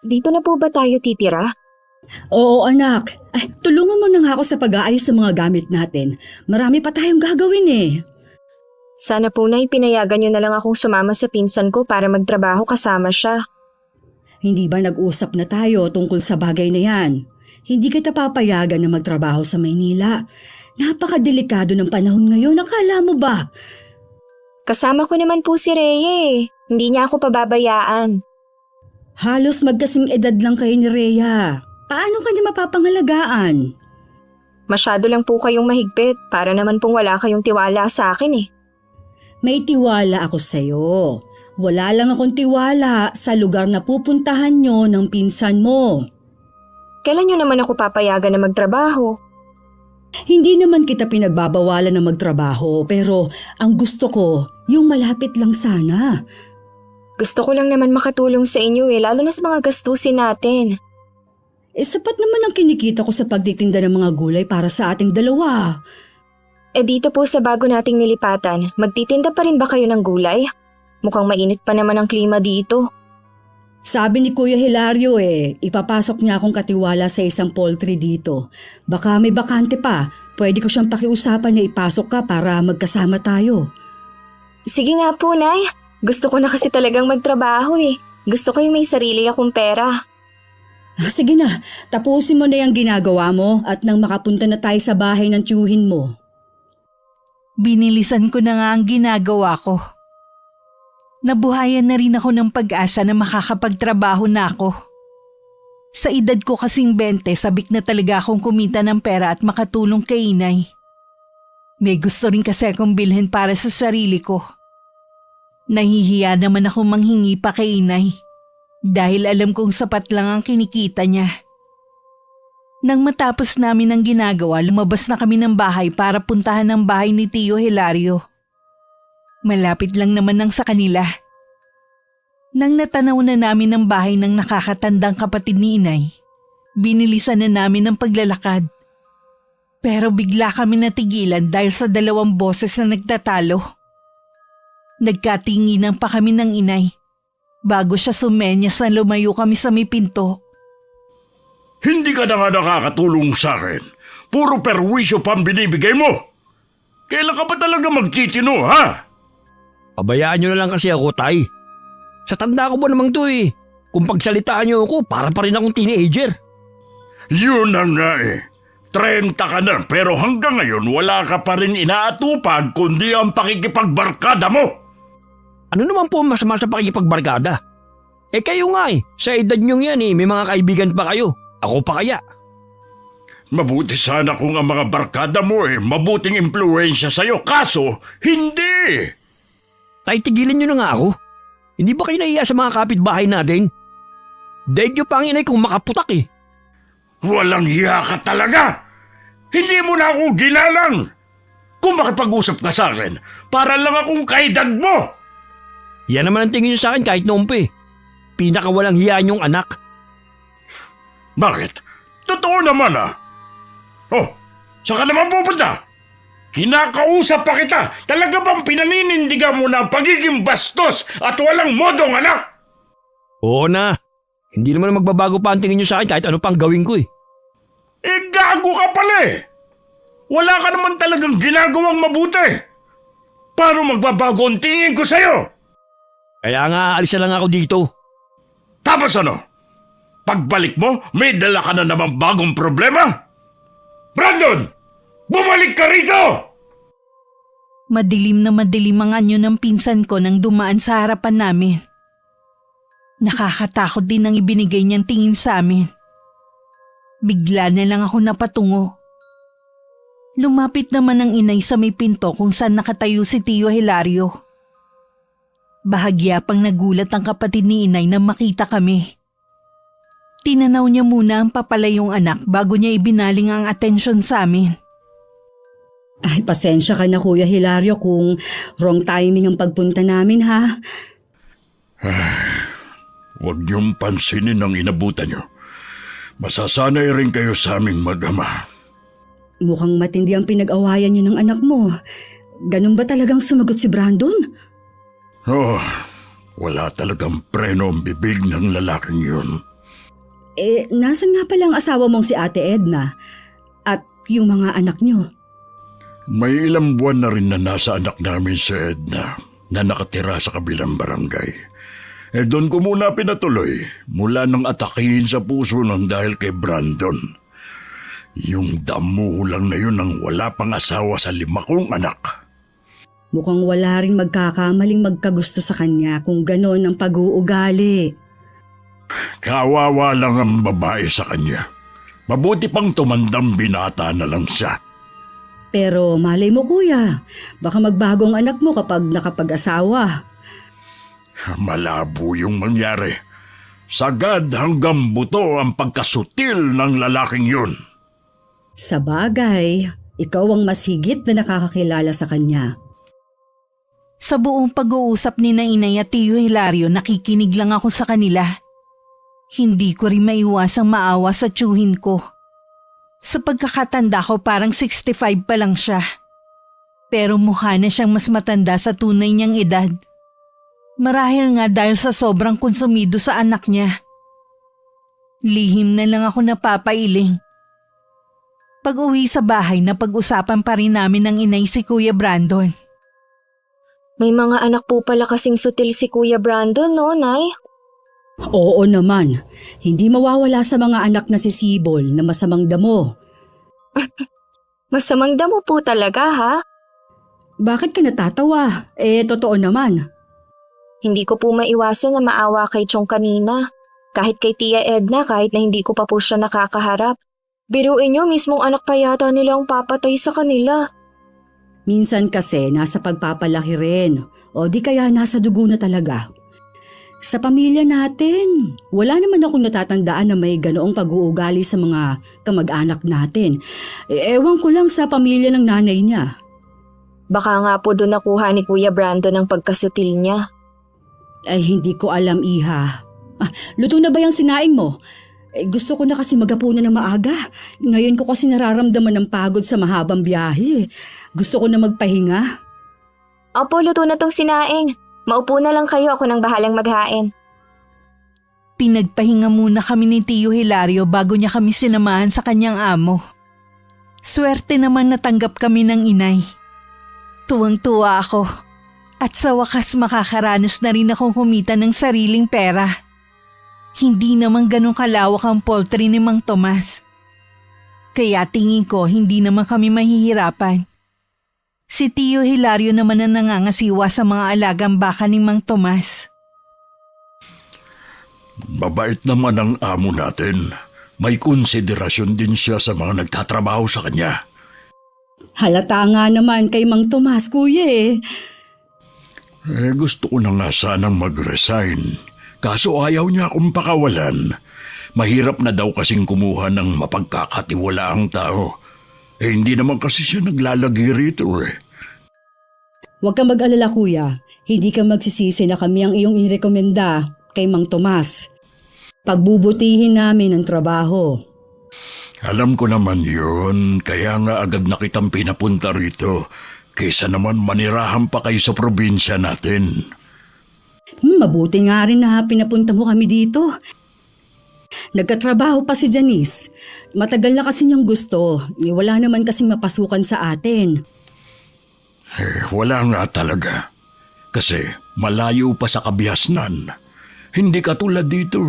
dito na po ba tayo titira? Oo anak, tulungan mo na nga ako sa pag-aayos sa mga gamit natin. Marami pa tayong gagawin eh. Sana po Nay, pinayagan niyo na lang akong sumama sa pinsan ko para magtrabaho kasama siya. Hindi ba nag-usap na tayo tungkol sa bagay na yan? Hindi kita papayagan na magtrabaho sa Maynila. Napakadelikado ng panahon ngayon, akala mo ba? Kasama ko naman po si Rhea eh. Hindi niya ako pababayaan. Halos magkasing edad lang kayo ni Rhea. Paano ka niya mapapangalagaan? Masyado lang po kayong mahigpit para naman pong wala kayong tiwala sa akin eh. May tiwala ako sa'yo. Wala lang akong tiwala sa lugar na pupuntahan nyo ng pinsan mo. Kailan niyo naman ako papayagan na magtrabaho? Hindi naman kita pinagbabawalan na magtrabaho pero ang gusto ko, yung malapit lang sana. Gusto ko lang naman makatulong sa inyo eh, lalo na sa mga gastusin natin. Sapat naman ang kinikita ko sa pagtitinda ng mga gulay para sa ating dalawa. Dito po sa bago nating nilipatan, magtitinda pa rin ba kayo ng gulay? Mukhang mainit pa naman ang klima dito. Sabi ni Kuya Hilario ipapasok niya akong katiwala sa isang poultry dito. Baka may bakante pa, pwede ko siyang pakiusapan na ipasok ka para magkasama tayo. Sige nga po, Nay. Gusto ko na kasi talagang magtrabaho eh. Gusto ko yung may sarili akong pera. Sige na, tapusin mo na yung ginagawa mo at nang makapunta na tayo sa bahay ng tiyuhin mo. Binilisan ko na nga ang ginagawa ko. Nabuhayan na rin ako ng pag-asa na makakapagtrabaho na ako. Sa edad ko kasing 20, sabik na talaga akong kumita ng pera at makatulong kay inay. May gusto rin kasi akong bilhin para sa sarili ko. Nahihiya naman akong manghingi pa kay inay dahil alam kong sapat lang ang kinikita niya. Nang matapos namin ang ginagawa, lumabas na kami ng bahay para puntahan ang bahay ni Tio Hilario. Malapit lang naman ang sa kanila. Nang natanaw na namin ang bahay ng nakakatandang kapatid ni inay, binilisan na namin ang paglalakad. Pero bigla kami natigilan dahil sa dalawang boses na nagtatalo. Nagkatinginan pa kami ng inay bago siya sumenyas na lumayo kami sa may pinto. Hindi ka na nga nakakatulong sa akin. Puro perwisyo pang binibigay mo. Kailan ka pa talaga magtitino, ha? Pabayaan nyo na lang kasi ako, Tay. Sa tanda ko ba namang to eh. Kung pagsalitaan nyo ako, para pa rin akong teenager. Yun na nga eh. 30 ka na pero hanggang ngayon wala ka pa rin inaatupag kundi ang pakikipagbarkada mo. Ano naman po ang masama sa pakikipagbarkada? Kayo nga sa edad nyong yan may mga kaibigan pa kayo. Ako pa kaya? Mabuti sana kung ang mga barkada mo mabuting impluensya sa'yo. Kaso, hindi! Tay, tigilan nyo na nga ako. Hindi ba kayo nahiya sa mga kapitbahay natin? Daig nyo pa ang inay kung makaputak eh. Walang hiya ka talaga! Hindi mo na ako ginalang! Kung makipag-usap ka sa akin, para lang akong kaedad mo! Yan naman ang tingin nyo sa akin kahit noon pa eh. Pinakawalang hiya nyong anak. Bakit? Totoo naman ah! Oh, saan ka naman pupunta? Kinakausap pa kita! Talaga bang pinaninindigan mo na ang pagiging bastos at walang modong anak? Oo na. Hindi naman magbabago pa ang tingin nyo sa akin kahit ano pang gawin ko eh. Gago ka pala eh! Wala ka naman talagang ginagawang mabuti! Paano magbabago ang tingin ko sa'yo? Kaya nga aalis na lang ako dito. Tapos ano? Pagbalik mo, may dala ka na namang bagong problema? Brandon! Bumalik ka rito! Madilim na madilim ang anyo ng pinsan ko nang dumaan sa harapan namin. Nakakatakot din ang ibinigay niyang tingin sa amin. Bigla na lang ako napatungo. Lumapit naman ang inay sa may pinto kung saan nakatayo si Tio Hilario. Bahagya pang nagulat ang kapatid ni inay na makita kami. Tinanaw niya muna ang papalayong anak bago niya ibinaling ang atensyon sa amin. Ay, pasensya ka na Kuya Hilario kung wrong timing ang pagpunta namin ha. Huwag niyong pansinin ang inabutan niyo. Masasanay rin kayo sa aming mag-ama. Mukhang matindi ang pinag-awayan niyo ng anak mo. Ganun ba talagang sumagot si Brandon? Oh, wala talagang preno ang bibig ng lalaking yun. Nasan nga pala ang asawa mong si Ate Edna? At yung mga anak nyo? May ilang buwan na rin na nasa anak namin si Edna na nakatira sa kabilang barangay. Doon ko muna pinatuloy mula nang atakihin sa puso ng dahil kay Brandon. Yung damuhulang na yun ang wala pang asawa sa 5 kong anak. Mukhang wala rin magkakamaling magkagusto sa kanya kung gano'n ang pag-uugali. Kawawa lang ang babae sa kanya. Mabuti pang tumandang binata na lang siya. Pero malay mo kuya, baka magbago ang anak mo kapag nakapag-asawa. Malabo yung mangyari. Sagad hanggang buto ang pagkasutil ng lalaking yun. Sa bagay, ikaw ang mas higit na nakakakilala sa kanya. Sa buong pag-uusap ni na Inay at Tio Hilario, nakikinig lang ako sa kanila. Hindi ko rin maiwasang maawa sa tiyuhin ko. Sa pagkakatanda ko parang 65 pa lang siya. Pero mukha na siyang mas matanda sa tunay niyang edad. Marahil nga dahil sa sobrang konsumido sa anak niya. Lihim na lang ako napapailing. Pag-uwi sa bahay, napag-usapan pa rin namin ng inay si Kuya Brandon. May mga anak po pala kasing sutil si Kuya Brandon, no, Nay? Oo naman, hindi mawawala sa mga anak na si Sibol na masamang damo. Masamang damo po talaga, ha? Bakit ka natatawa? Totoo naman. Hindi ko po maiwasan na maawa kay Chong kanina. Kahit kay Tia Edna, kahit na hindi ko pa po siya nakakaharap. Biruin niyo, mismong anak pa yata nilang papatay sa kanila. Minsan kasi nasa pagpapalaki rin, o di kaya nasa dugo na talaga. Sa pamilya natin, wala naman akong natatandaan na may ganoong pag-uugali sa mga kamag-anak natin. Ewan ko lang sa pamilya ng nanay niya. Baka nga po doon nakuha ni Kuya Brandon ang pagkasutil niya. Ay hindi ko alam, iha. Luto na ba yung sinaing mo? Gusto ko na kasi magapunan ng maaga. Ngayon ko kasi nararamdaman ng pagod sa mahabang biyahe. Gusto ko na magpahinga. Opo, luto na tong sinaing. Maupo na lang kayo, ako nang bahalang maghain. Pinagpahinga muna kami ni Tio Hilario bago niya kami sinamahan sa kanyang amo. Swerte naman natanggap kami ng inay. Tuwang-tuwa ako. At sa wakas makakaranas na rin akong kumita ng sariling pera. Hindi naman ganun kalawak ang poultry ni Mang Tomas. Kaya tingin ko hindi naman kami mahihirapan. Si Tio Hilario naman ang nangangasiwa sa mga alagang baka ni Mang Tomas. Mabait naman ang amo natin. May konsiderasyon din siya sa mga nagtatrabaho sa kanya. Halata nga naman kay Mang Tomas, kuya . Gusto ko na nga sanang mag-resign. Kaso ayaw niya akong pakawalan. Mahirap na daw kasing kumuha ng mapagkakatiwalaang tao. Hindi naman kasi siya naglalagi rito . Huwag kang mag-alala kuya. Hindi ka magsisisi na kami ang iyong inirekomenda kay Mang Tomas. Pagbubutihin namin ang trabaho. Alam ko naman yun, kaya nga agad na kitang pinapunta rito. Kaysa naman manirahan pa kayo sa probinsya natin. Mabuti nga rin na pinapunta mo kami dito. Nagkatrabaho pa si Janice. Matagal na kasi niyang gusto. Wala naman kasing mapasukan sa atin. Wala nga talaga. Kasi malayo pa sa kabihasnan. Hindi katulad dito .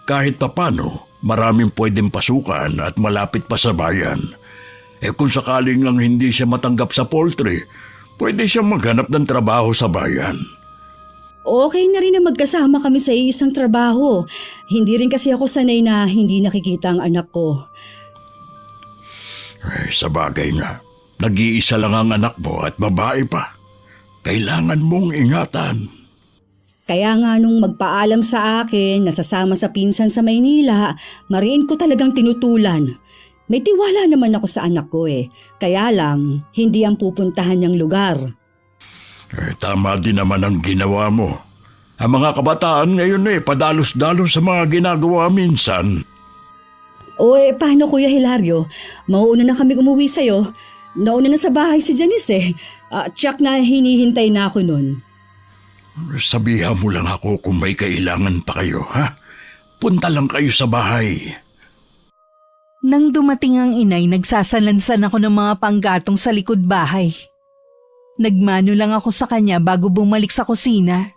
Kahit papano, maraming pwedeng pasukan at malapit pa sa bayan. Kung sakaling lang hindi siya matanggap sa poultry, pwede siyang maghanap ng trabaho sa bayan. Okay na rin na magkasama kami sa isang trabaho. Hindi rin kasi ako sanay na hindi nakikita ang anak ko. Sa bagay nga, nag-iisa lang ang anak mo at babae pa. Kailangan mong ingatan. Kaya nga nung magpaalam sa akin na sasama sa pinsan sa Maynila, mariin ko talagang tinutulan. May tiwala naman ako sa anak ko . Kaya lang, hindi ang pupuntahan niyang lugar. Tama din naman ang ginawa mo. Ang mga kabataan ngayon padalos-dalos sa mga ginagawa minsan. Paano Kuya Hilario? Mauuna na kami umuwi sa'yo. Nauna na sa bahay si Janice . Tiyak na hinihintay na ako nun. Sabihan mo lang ako kung may kailangan pa kayo, ha? Punta lang kayo sa bahay. Nang dumating ang inay, nagsasalansan ako ng mga panggatong sa likod bahay. Nagmano lang ako sa kanya bago bumalik sa kusina.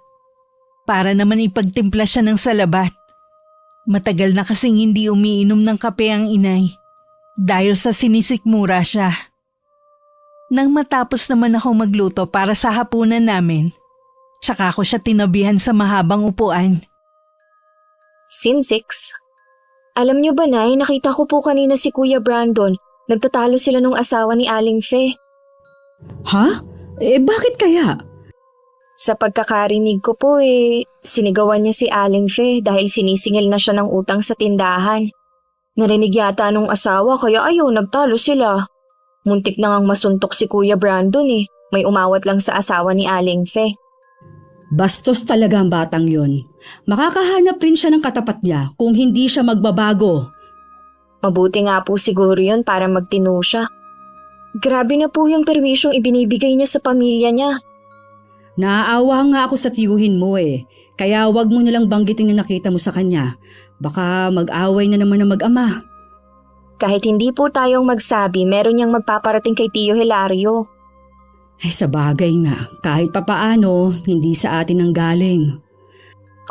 Para naman ipagtimpla siya ng salabat. Matagal na kasing hindi umiinom ng kape ang inay. Dahil sa sinisikmura siya. Nang matapos naman ako magluto para sa hapunan namin, tsaka ako siya tinabihan sa mahabang upuan. Scene 6. Alam niyo ba, Nay, nakita ko po kanina si Kuya Brandon. Nagtatalo sila nung asawa ni Aling Fe. Ha? Bakit kaya? Sa pagkakarinig ko po sinigawan niya si Aling Fe dahil sinisingil na siya ng utang sa tindahan. Narinig yata nung asawa kaya ayaw nagtalo sila. Muntik na ngang masuntok si Kuya Brandon May umawat lang sa asawa ni Aling Fe. Bastos talaga ang batang yon. Makakahanap rin siya ng katapat niya kung hindi siya magbabago. Mabuti nga po siguro yun para magtino siya. Grabe na po yung perwisyong ibinibigay niya sa pamilya niya. Naaawa nga ako sa tiyuhin mo Kaya wag mo nalang banggitin na nakita mo sa kanya. Baka mag-away na naman ang mag-ama. Kahit hindi po tayong magsabi, meron niyang magpaparating kay Tio Hilario. Ay sa bagay nga, kahit papaano, hindi sa atin ang galing.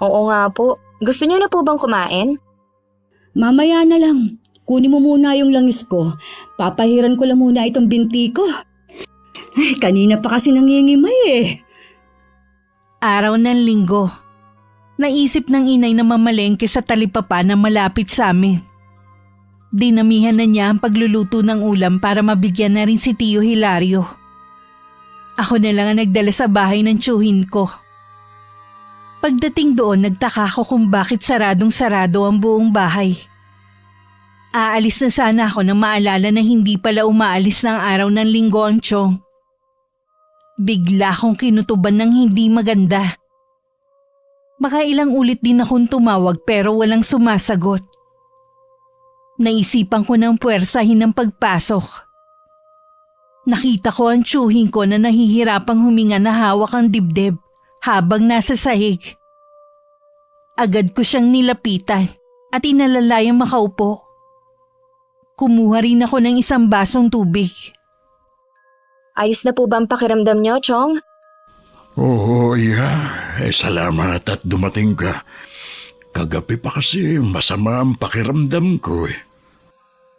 Oo nga po. Gusto niyo na po bang kumain? Mamaya na lang. Kunin mo muna yung langis ko. Papahiran ko lang muna itong binti ko. Ay, kanina pa kasi nangingimay Araw ng linggo. Naisip ng inay na mamalengke sa talipapa na malapit sa amin. Dinamihan na niya ang pagluluto ng ulam para mabigyan na rin si Tio Hilario. Ako na lang ang nagdala sa bahay ng tiyuhin ko. Pagdating doon, nagtaka ako kung bakit saradong-sarado ang buong bahay. Aalis na sana ako nang maalala na hindi pala umaalis ng araw ng linggo ang tiyong. Bigla akong kinutuban ng hindi maganda. Makailang ulit din akong tumawag pero walang sumasagot. Naisipan ko ng puwersahin ng pagpasok. Nakita ko ang tiyuhin ko na nahihirapang huminga na hawak ang dibdib habang nasa sahig. Agad ko siyang nilapitan at inalalayang makaupo. Kumuha rin ako ng isang basong tubig. Ayos na po ba ang pakiramdam niyo, Chong? Oo, Iha. Salamat at dumating ka. Kagabi pa kasi masama ang pakiramdam ko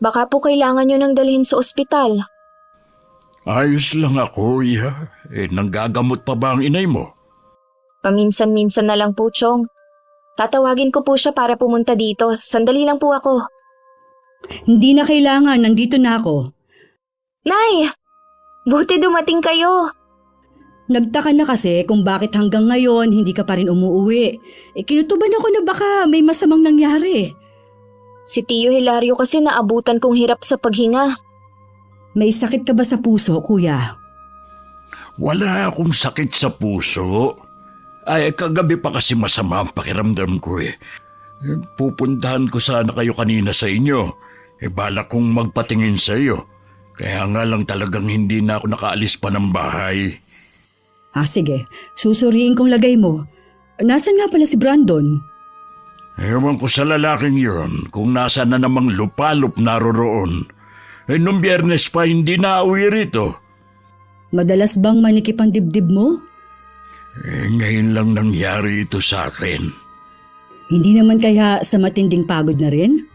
Baka po kailangan niyo nang dalhin sa ospital. Ayos lang ako, Iha. Nanggagamot pa ba ang inay mo? Paminsan-minsan na lang po, Chong. Tatawagin ko po siya para pumunta dito. Sandali lang po ako. Hindi na kailangan, nandito na ako. Nay! Buti dumating kayo. Nagtaka na kasi kung bakit hanggang ngayon hindi ka pa rin umuuwi. Kinutuban ako na baka may masamang nangyari. Si Tio Hilario kasi naabutan kong hirap sa paghinga. May sakit ka ba sa puso, kuya? Wala akong sakit sa puso. Ay, kagabi pa kasi masama ang pakiramdam ko Pupuntahan ko sana kayo kanina sa inyo. Balak kong magpatingin sa iyo. Kaya nga lang talagang hindi na ako nakaalis pa ng bahay. Sige. Susuriin kong lagay mo. Nasaan nga pala si Brandon? Ewan ko sa lalaking yun kung nasaan na namang lupalop naroroon. Nung Biyernes pa hindi na uwi rito. Madalas bang manikip ang dibdib mo? Ngayon lang nangyari ito sa akin. Hindi naman kaya sa matinding pagod na rin?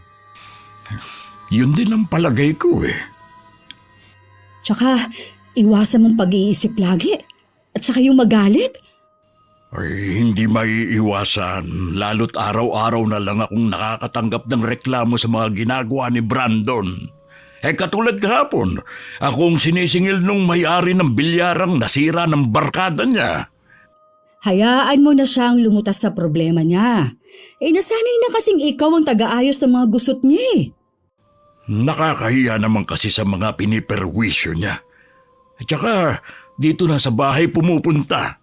Yun din ang palagay ko Tsaka, iwasan mong pag-iisip lagi. At saka yung magalit. Ay, hindi maiiwasan. Lalo't araw-araw na lang akong nakakatanggap ng reklamo sa mga ginagawa ni Brandon. Katulad kahapon, akong sinisingil nung may-ari ng bilyarang nasira ng barkada niya. Hayaan mo na siyang lumutas sa problema niya. Nasanay na kasing ikaw ang taga-ayos sa mga gusot niya Nakakahiya naman kasi sa mga piniperwisyo niya. At saka, dito na sa bahay pumupunta.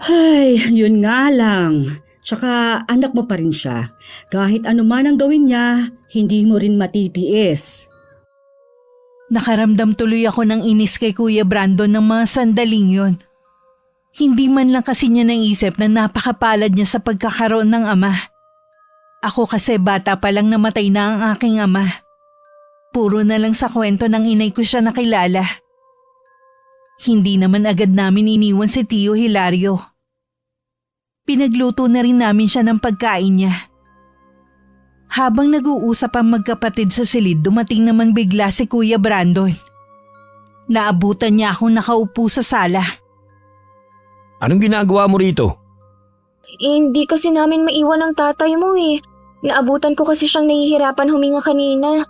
Ay, yun nga lang. Tsaka anak mo pa rin siya. Kahit ano man ang gawin niya, hindi mo rin matitiis. Nakaramdam tuloy ako ng inis kay Kuya Brandon ng mga sandaling yon. Hindi man lang kasi niya naisip na napakapalad niya sa pagkakaroon ng ama. Ako kasi bata pa lang namatay na ang aking ama. Puro na lang sa kwento ng inay ko siya nakilala. Hindi naman agad namin iniwan si Tio Hilario. Pinagluto na rin namin siya ng pagkain niya. Habang nag-uusap ang magkapatid sa silid, dumating naman bigla si Kuya Brandon. Naabutan niya akong nakaupo sa sala. Anong ginagawa mo rito? Hindi kasi namin maiwan ang tatay mo eh. Naabutan ko kasi siyang nahihirapan huminga kanina.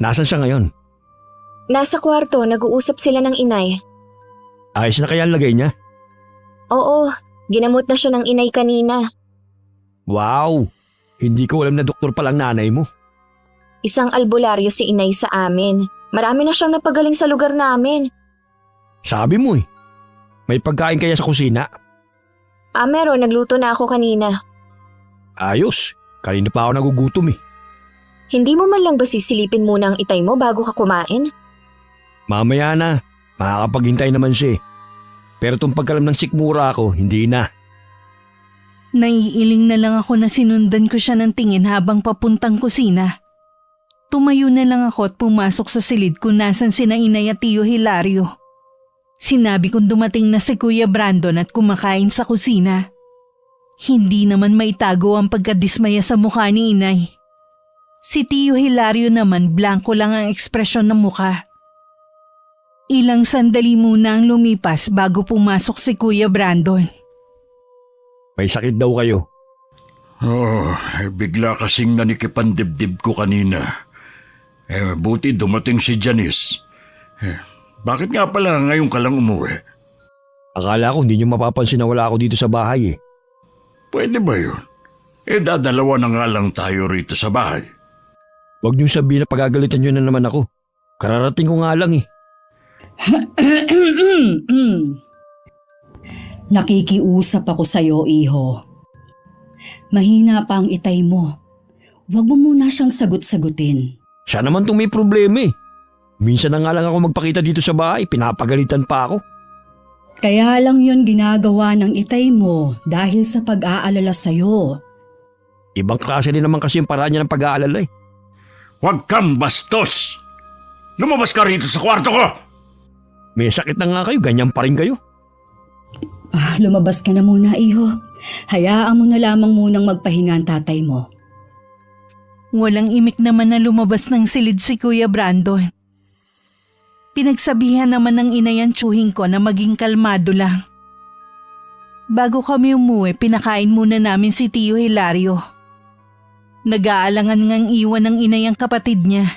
Nasaan siya ngayon? Nasa kwarto, nag-uusap sila ng inay. Ayos na kaya ang lagay niya? Oo, ginamot na siya ng inay kanina. Wow! Hindi ko alam na doktor palang nanay mo. Isang albularyo si inay sa amin. Marami na siyang napagaling sa lugar namin. Sabi mo eh. May pagkain kaya sa kusina? Meron, nagluto na ako kanina. Ayos. Kanina pa ako nagugutom eh. Hindi mo man lang ba sisilipin muna ang itay mo bago ka kumain? Mamaya na. Makakapaghintay naman siya eh. Pero itong pagkalam ng sikmura ako, hindi na. Naiiling na lang ako na sinundan ko siya ng tingin habang papuntang kusina. Tumayo na lang ako at pumasok sa silid kung nasan sina inay at Tio Hilario. Sinabi kong dumating na si Kuya Brandon at kumakain sa kusina. Hindi naman maitago ang pagkadismaya sa mukha ni inay. Si Tio Hilario naman blanko lang ang ekspresyon ng mukha. Ilang sandali muna ang lumipas bago pumasok si Kuya Brandon. May sakit daw kayo. Bigla kasing nanikipan dibdib ko kanina. Buti dumating si Janice. Bakit nga pala ngayon ka lang umuwi? Akala ko hindi niyo mapapansin na wala ako dito sa bahay eh. Pwede ba yun? Dadalawa na nga lang tayo rito sa bahay. Huwag niyong sabihin na pagagalitan niyo na naman ako. Kararating ko nga lang eh. Nakikiusap ako sa'yo, iho. Mahina pa ang itay mo. Huwag mo muna siyang sagot-sagutin. Siya naman itong may problema eh. Minsan na nga lang ako magpakita dito sa bahay, pinapagalitan pa ako. Kaya lang yon ginagawa ng itay mo dahil sa pag-aalala sa'yo. Ibang klase rin naman kasi yung paraan niya ng pag-aalala eh. Huwag kang bastos! Lumabas ka rito sa kwarto ko! May sakit na nga kayo, ganyan pa rin kayo. Lumabas ka na muna, iho. Hayaan mo na lamang munang magpahinga ang tatay mo. Walang imik naman na lumabas ng silid si Kuya Brandon. Pinagsabihan naman ng inay ang tsuhing ko na maging kalmado lang. Bago kami umuwi, pinakain muna namin si Tio Hilario. Nag-aalangan ngang iwan ng inay ang kapatid niya.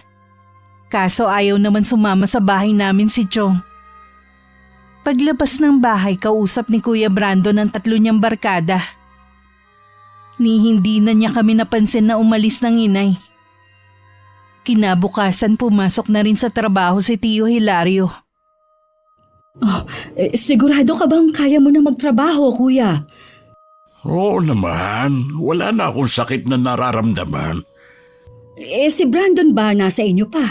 Kaso ayaw naman sumama sa bahay namin si Chong. Paglabas ng bahay, kausap ni Kuya Brandon ang 3 niyang barkada. Ni hindi na niya kami napansin na umalis ng inay. Kinabukasan pumasok na rin sa trabaho si Tio Hilario. Sigurado ka bang kaya mo na magtrabaho, kuya? Oo naman, wala na akong sakit na nararamdaman. Si Brandon ba nasa inyo pa?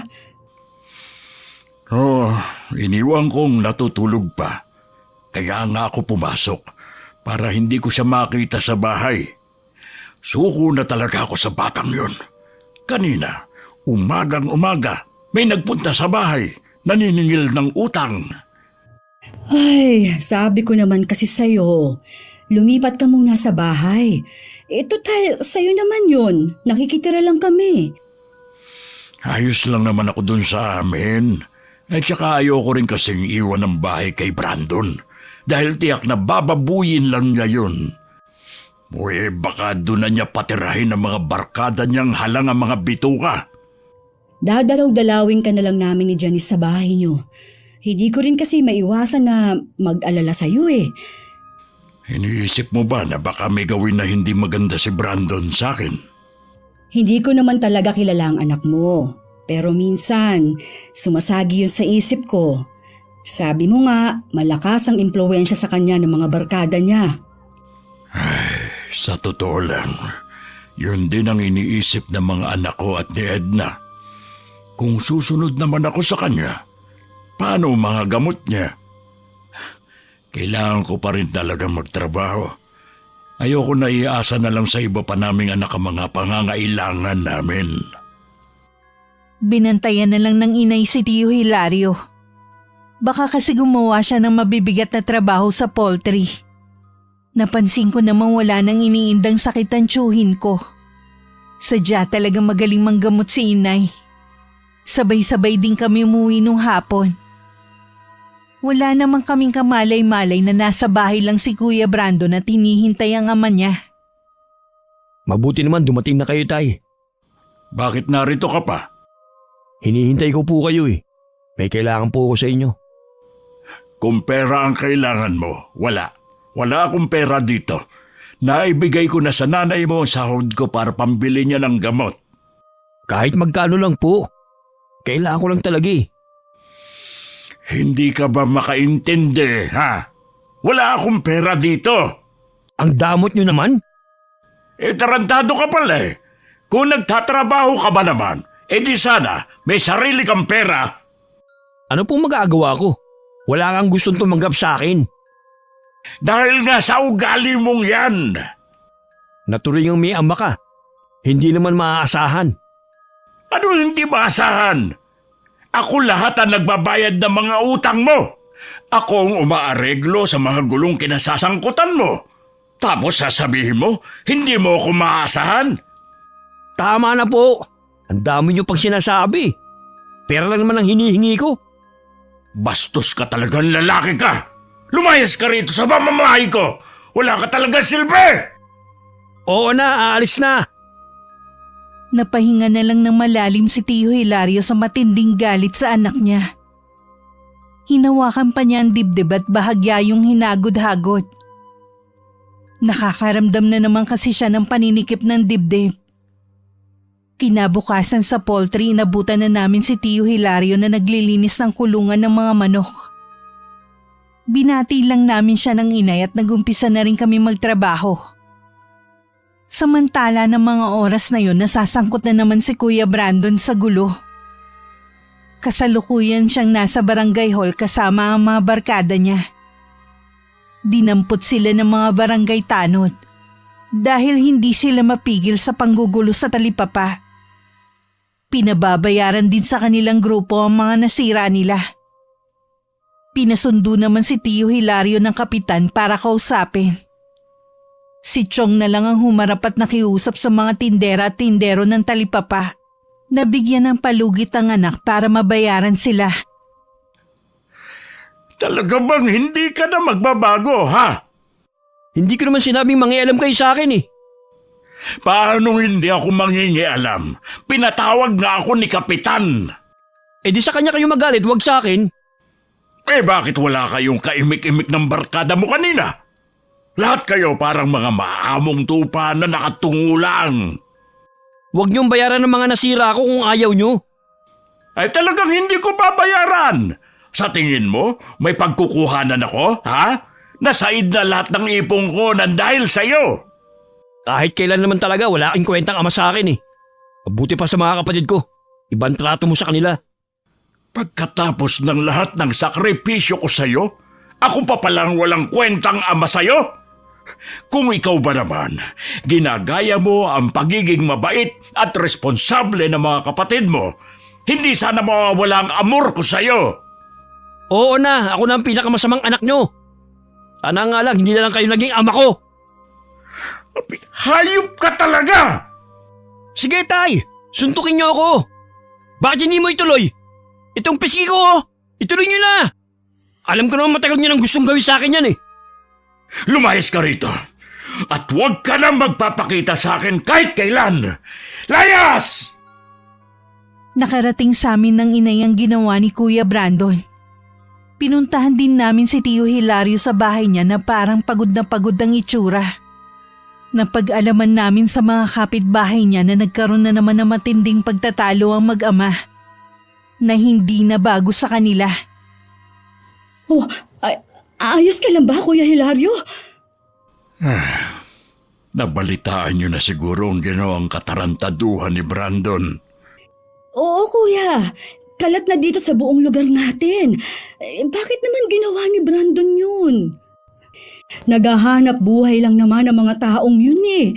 Iniwan kong natutulog pa. Kaya nga ako pumasok para hindi ko siya makita sa bahay. Suko na talaga ako sa batang yun. Kanina, umagang-umaga, may nagpunta sa bahay, naniningil ng utang. Ay, sabi ko naman kasi sa'yo, lumipat ka muna sa bahay. Total, sa'yo naman yun. Nakikitira lang kami. Ayos lang naman ako dun sa amin. At saka ayoko rin kasing iwan ng bahay kay Brandon. Dahil tiyak na bababuyin lang niya yun. Baka doon na niya patirahin ang mga barkada niyang halang ang mga bituka. Dadalaw-dalawin ka na lang namin ni Janice sa bahay niyo. Hindi ko rin kasi maiwasan na mag-alala sa'yo eh. Iniisip mo ba na baka may gawin na hindi maganda si Brandon sa akin? Hindi ko naman talaga kilala ang anak mo. Pero minsan, sumasagi yun sa isip ko. Sabi mo nga, malakas ang impluwensya sa kanya ng mga barkada niya. Sa totoo lang, yun din ang iniisip ng mga anak ko at ni Edna. Kung susunod naman ako sa kanya, paano mga gamot niya? Kailangan ko pa rin talaga magtrabaho. Ayoko na iasa na lang sa iba pa naming anak ang mga pangangailangan namin. Binantayan na lang ng inay si Tio Hilario. Baka kasi gumawa siya ng mabibigat na trabaho sa poultry. Napansin ko namang wala nang iniindang sakit ang tiyuhin ko. Sadya talagang magaling manggamot si inay. Sabay-sabay din kami umuwi nung hapon. Wala namang kaming kamalay-malay na nasa bahay lang si Kuya Brandon at hinihintay ang ama niya. Mabuti naman dumating na kayo, Tay. Bakit narito ka pa? Hinihintay ko po kayo eh. May kailangan po ako sa inyo. Kung pera ang kailangan mo, wala. Wala akong pera dito. Naibigay ko na sa nanay mo ang sahod ko para pambili niya ng gamot. Kahit magkano lang po. Kailangan ko lang talaga eh. Hindi ka ba makaintindi, ha? Wala akong pera dito. Ang damot nyo naman. Tarantado ka pala eh. Kung nagtatrabaho ka ba naman, di sana may sarili kang pera. Ano pong magagawa ko? Wala kang gustong tumanggap sa akin. Dahil nga sa ugali mong yan. Naturingang may ama ka. Hindi naman maaasahan. Ano hindi maasahan? Ako lahat ang nagbabayad ng mga utang mo. Ako ang umaareglo sa mga gulong kinasasangkutan mo. Tapos sasabihin mo, hindi mo ako maasahan. Tama na po. Ang dami nyo pang sinasabi. Pera lang naman ang hinihingi ko. Bastos ka talagang lalaki ka. Lumayas ka rito sa pamamahay ko. Wala ka talaga silbi. Oo na, aalis na. Napahinga na lang ng malalim si Tio Hilario sa matinding galit sa anak niya. Hinawakan pa niya ang dibdib at bahagya yung hinagod-hagod. Nakakaramdam na naman kasi siya ng paninikip ng dibdib. Kinabukasan sa poultry, inabutan na namin si Tio Hilario na naglilinis ng kulungan ng mga manok. Binati lang namin siya ng inay at nagumpisa na rin kami magtrabaho. Samantala ng mga oras na yun, nasasangkot na naman si Kuya Brandon sa gulo. Kasalukuyan siyang nasa barangay hall kasama ang mga barkada niya. Dinampot sila ng mga barangay tanod dahil hindi sila mapigil sa panggugulo sa talipapa. Pinababayaran din sa kanilang grupo ang mga nasira nila. Pinasundo naman si Tio Hilario ng kapitan para kausapin. Si Chong na lang ang humarap at nakiusap sa mga tindera at tindero ng talipapa. Nabigyan ng palugit ang anak para mabayaran sila. Talaga bang hindi ka na magbabago, ha? Hindi ko naman sinabing mangialam kayo sa akin eh. Paano hindi ako mangingialam? Pinatawag nga ako ni Kapitan. Di sa kanya kayo magalit, wag sa akin. Bakit wala kayong kaimik-imik ng barkada mo kanina? Lahat kayo parang mga maamong tupa na nakatungo lang. Huwag niyong bayaran ng mga nasira ko kung ayaw niyo. Talagang hindi ko babayaran. Sa tingin mo, may pagkukuhanan ako, ha? Nasaid na lahat ng ipong ko nang dahil sa'yo. Kahit kailan naman talaga, wala kang kwentang ama sa akin eh. Mabuti pa sa mga kapatid ko. Ibang trato mo sa kanila. Pagkatapos ng lahat ng sakripisyo ko sa'yo, ako pa palang walang kwentang ama sa'yo? Kung ikaw ba naman, ginagaya mo ang pagiging mabait at responsable ng mga kapatid mo, hindi sana mawawala ang amor ko sa'yo. Oo na, ako na ang pinakamasamang anak nyo. Sana nga lang, hindi na lang kayo naging ama ko. Hayop ka talaga! Sige tay, suntukin niyo ako. Bakit hindi mo ituloy? Itong piski ko, ituloy niyo na. Alam ko naman matagal niyo nang gustong gawin sa akin yan eh. Lumayas ka rito at huwag ka na magpapakita sa akin kahit kailan. Layas! Nakarating sa amin ng inay ang ginawa ni Kuya Brandon. Pinuntahan din namin si Tio Hilario sa bahay niya na parang pagod ang itsura. Napag-alaman namin sa mga kapitbahay niya na nagkaroon na naman ng matinding pagtatalo ang mag-ama na hindi na bago sa kanila. Oh, ayos ka lang ba, Kuya Hilario? Nabalitaan niyo na siguro ang ginawang katarantaduhan ni Brandon. Oo, Kuya. Kalat na dito sa buong lugar natin. Bakit naman ginawa ni Brandon yun? Naghahanap buhay lang naman ang mga taong yun eh.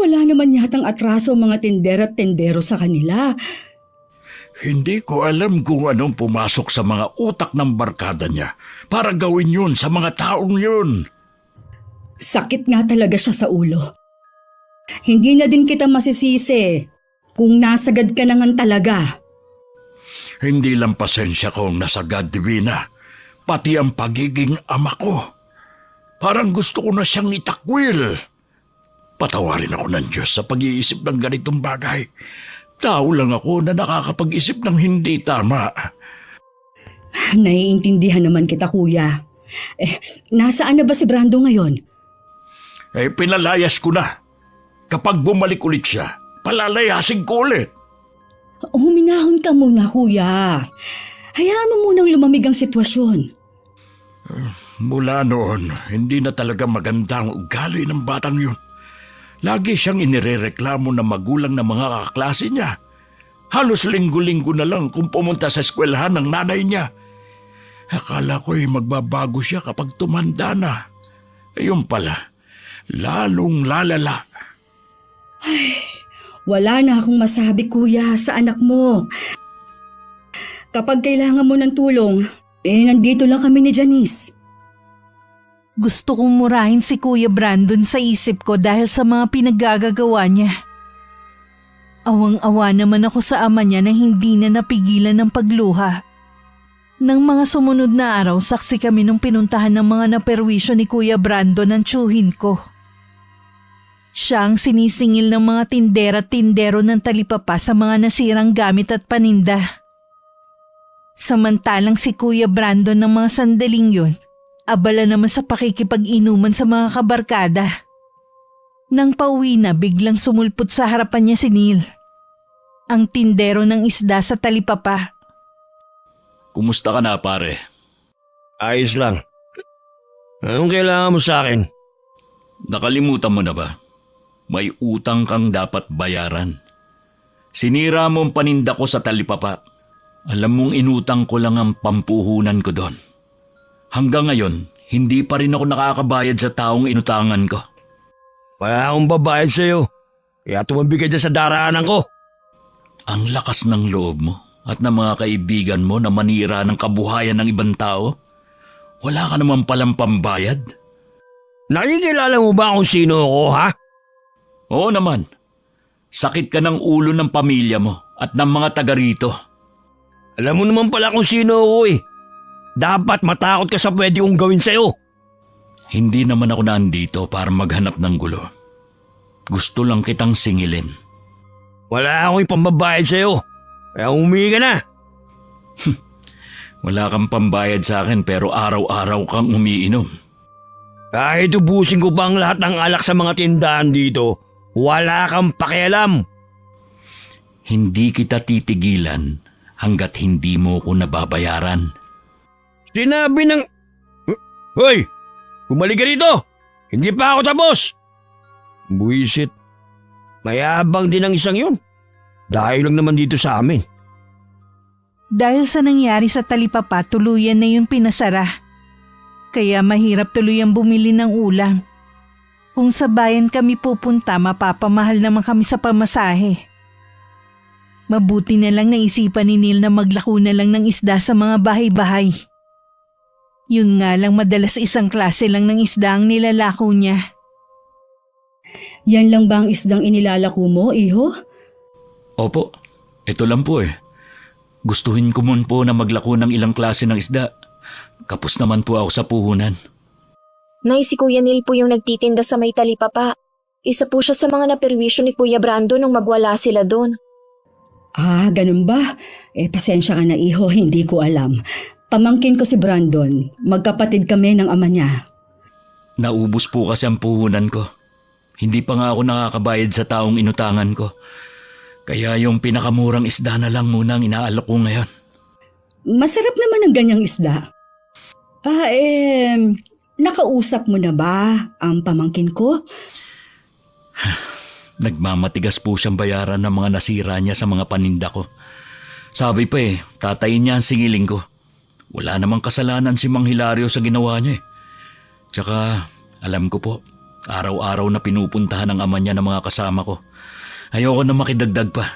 Wala naman yatang atraso ang mga tindera at tindero sa kanila. Hindi ko alam kung anong pumasok sa mga utak ng barkada niya para gawin yun sa mga taong yun. Sakit nga talaga siya sa ulo. Hindi na din kita masisisi kung nasagad ka na nga talaga. Hindi lang pasensya kong nasagad, Divina, pati ang pagiging ama ko. Parang gusto ko na siyang itakwil. Patawarin ako ng Diyos sa pag-iisip ng ganitong bagay. Tao lang ako na nakakapag-isip ng hindi tama. Naiintindihan naman kita, kuya. Nasaan na ba si Brando ngayon? Pinalayas ko na. Kapag bumalik ulit siya, palalayasin ko ulit. Huminahon ka muna, kuya. Hayaan mo munang lumamig ang sitwasyon. Mula noon, hindi na talaga maganda ang ugali ng batang yun. Lagi siyang inirereklamo ng magulang ng mga kaklase niya. Halos linggo-linggo na lang kung pumunta sa eskwelahan ng nanay niya. Akala ko'y magbabago siya kapag tumanda na. Ayun pala, lalong lalala. Wala na akong masabi, kuya, sa anak mo. Kapag kailangan mo ng tulong, nandito lang kami ni Janice. Gusto kong murahin si Kuya Brandon sa isip ko dahil sa mga pinaggagawa niya. Awang-awa naman ako sa ama niya na hindi na napigilan ng pagluha. Nang mga sumunod na araw, saksi kami nung pinuntahan ng mga naperwisyo ni Kuya Brandon ang tiyuhin ko. Siya ang sinisingil ng mga tindera at tindero ng talipapa sa mga nasirang gamit at paninda. Samantalang si Kuya Brandon ng mga sandaling yun, abala naman sa pakikipag-inuman sa mga kabarkada. Nang pauwi na, biglang sumulpot sa harapan niya si Neil, ang tindero ng isda sa talipapa. Kumusta ka na, pare? Ayos lang. Anong kailangan mo sa akin? Nakalimutan mo na ba? May utang kang dapat bayaran. Sinira mo ang paninda ko sa talipapa. Alam mong inutang ko lang ang pampuhunan ko doon. Hanggang ngayon, hindi pa rin ako nakakabayad sa taong inutangan ko. Wala akong babayad sa'yo. Kaya tumabi ka dyan sa daraanan ko. Ang lakas ng loob mo at ng mga kaibigan mo na manira ng kabuhayan ng ibang tao. Wala ka naman palang pambayad. Nakikilala mo ba kung sino ako, ha? Oo naman. Sakit ka ng ulo ng pamilya mo at ng mga taga rito. Alam mo naman pala kung sino ako eh. Dapat matakot ka sa pwede kong gawin sa'yo. Hindi naman ako nandito para maghanap ng gulo. Gusto lang kitang singilin. Wala akong ipambabayad sa'yo. Kaya umuwi ka na. Wala kang pambayad sa akin pero araw-araw kang umiinom. Kahit ubusin ko ba ang lahat ng alak sa mga tindahan dito, wala kang pakialam. Hindi kita titigilan hanggat hindi mo ko nababayaran. Sinabi ng... Hoy! Bumalik ka rito! Hindi pa ako tapos! Buisit. Mayabang din ang isang yun. Dahil lang naman dito sa amin. Dahil sa nangyari sa talipapa, tuluyan na yun pinasara. Kaya mahirap tuluyang bumili ng ulam. Kung sa bayan kami pupunta, mapapamahal naman kami sa pamasahe. Mabuti na lang naisipan ni Neil na maglako na lang ng isda sa mga bahay-bahay. Yun nga lang, madalas isang klase lang ng isda ang nilalako niya. Yan lang ba ang isdang inilalako mo, iho? Opo, ito lang po eh. Gustuhin ko man po na maglako ng ilang klase ng isda. Kapos naman po ako sa puhunan. Nay, si Kuya Neil po yung nagtitinda sa may talipapa. Isa po siya sa mga naperwisyo ni Kuya Brando nung magwala sila doon. Ah, ganun ba? Pasensya ka na, iho, hindi ko alam. Pamangkin ko si Brandon. Magkapatid kami ng ama niya. Naubos po kasi ang puhunan ko. Hindi pa nga ako nakakabayad sa taong inutangan ko. Kaya yung pinakamurang isda na lang muna ang inaalok ko ngayon. Masarap naman ang ganyang isda. Nakausap mo na ba ang pamangkin ko? Nagmamatigas po siyang bayaran ng mga nasira niya sa mga paninda ko. Sabi pa tatayin niya ang singiling ko. Wala namang kasalanan si Mang Hilario sa ginawa niya . Tsaka, alam ko po, araw-araw na pinupuntahan ng ama niya ng mga kasama ko. Ayoko na makidagdag pa.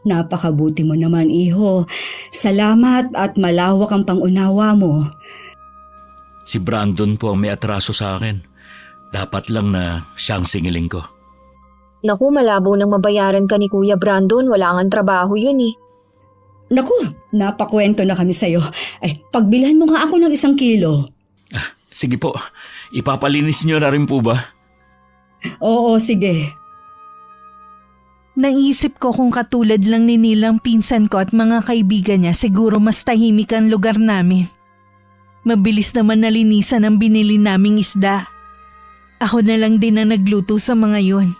Napakabuti mo naman, iho. Salamat at malawak ang pangunawa mo. Si Brandon po ang may atraso sa akin. Dapat lang na siyang singiling ko. Naku, malabo nang mabayaran ka ni Kuya Brandon. Wala ngang trabaho yun eh. Naku, napakwento na kami sa'yo. Pagbilhan mo nga ako ng 1 kilo. Sige po, ipapalinis niyo na rin po ba? Oo, sige. Naisip ko kung katulad lang ni Nilang pinsan ko at mga kaibigan niya, siguro mas tahimik ang lugar namin. Mabilis naman nalinisan ang binili naming isda. Ako na lang din ang nagluto sa mga yun.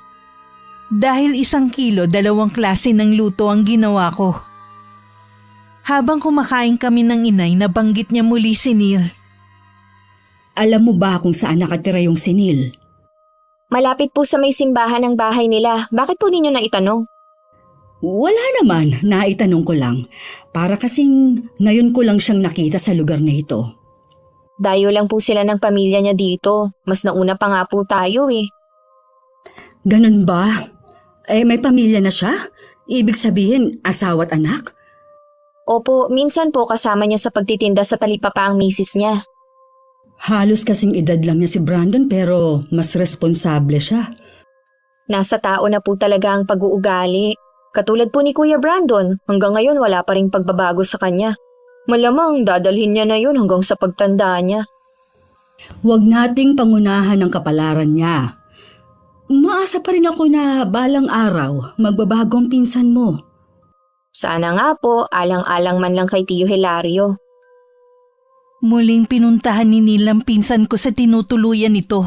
Dahil 1 kilo, 2 klase ng luto ang ginawa ko. Habang kumakain kami ng inay, nabanggit niya muli si Neil. Alam mo ba kung saan nakatira yung sinil? Malapit po sa may simbahan ng bahay nila. Bakit po ninyo naitanong? Wala naman, naitanong ko lang. Para kasing ngayon ko lang siyang nakita sa lugar na ito. Dayo lang po sila ng pamilya niya dito. Mas nauna pa nga po tayo eh. Ganun ba? May pamilya na siya? Ibig sabihin, asawa at anak? Opo, minsan po kasama niya sa pagtitinda sa talipapa ang misis niya. Halos kasing edad lang niya si Brandon pero mas responsable siya. Nasa tao na po talaga ang pag-uugali. Katulad po ni Kuya Brandon, hanggang ngayon wala pa ring pagbabago sa kanya. Malamang dadalhin niya na yun hanggang sa pagtanda niya. Huwag nating pangunahan ang kapalaran niya. Umaasa pa rin ako na balang araw magbabago ang pinsan mo. Sana nga po, alang-alang man lang kay Tio Hilario. Muling pinuntahan ni Neil ang pinsan ko sa tinutuluyan nito.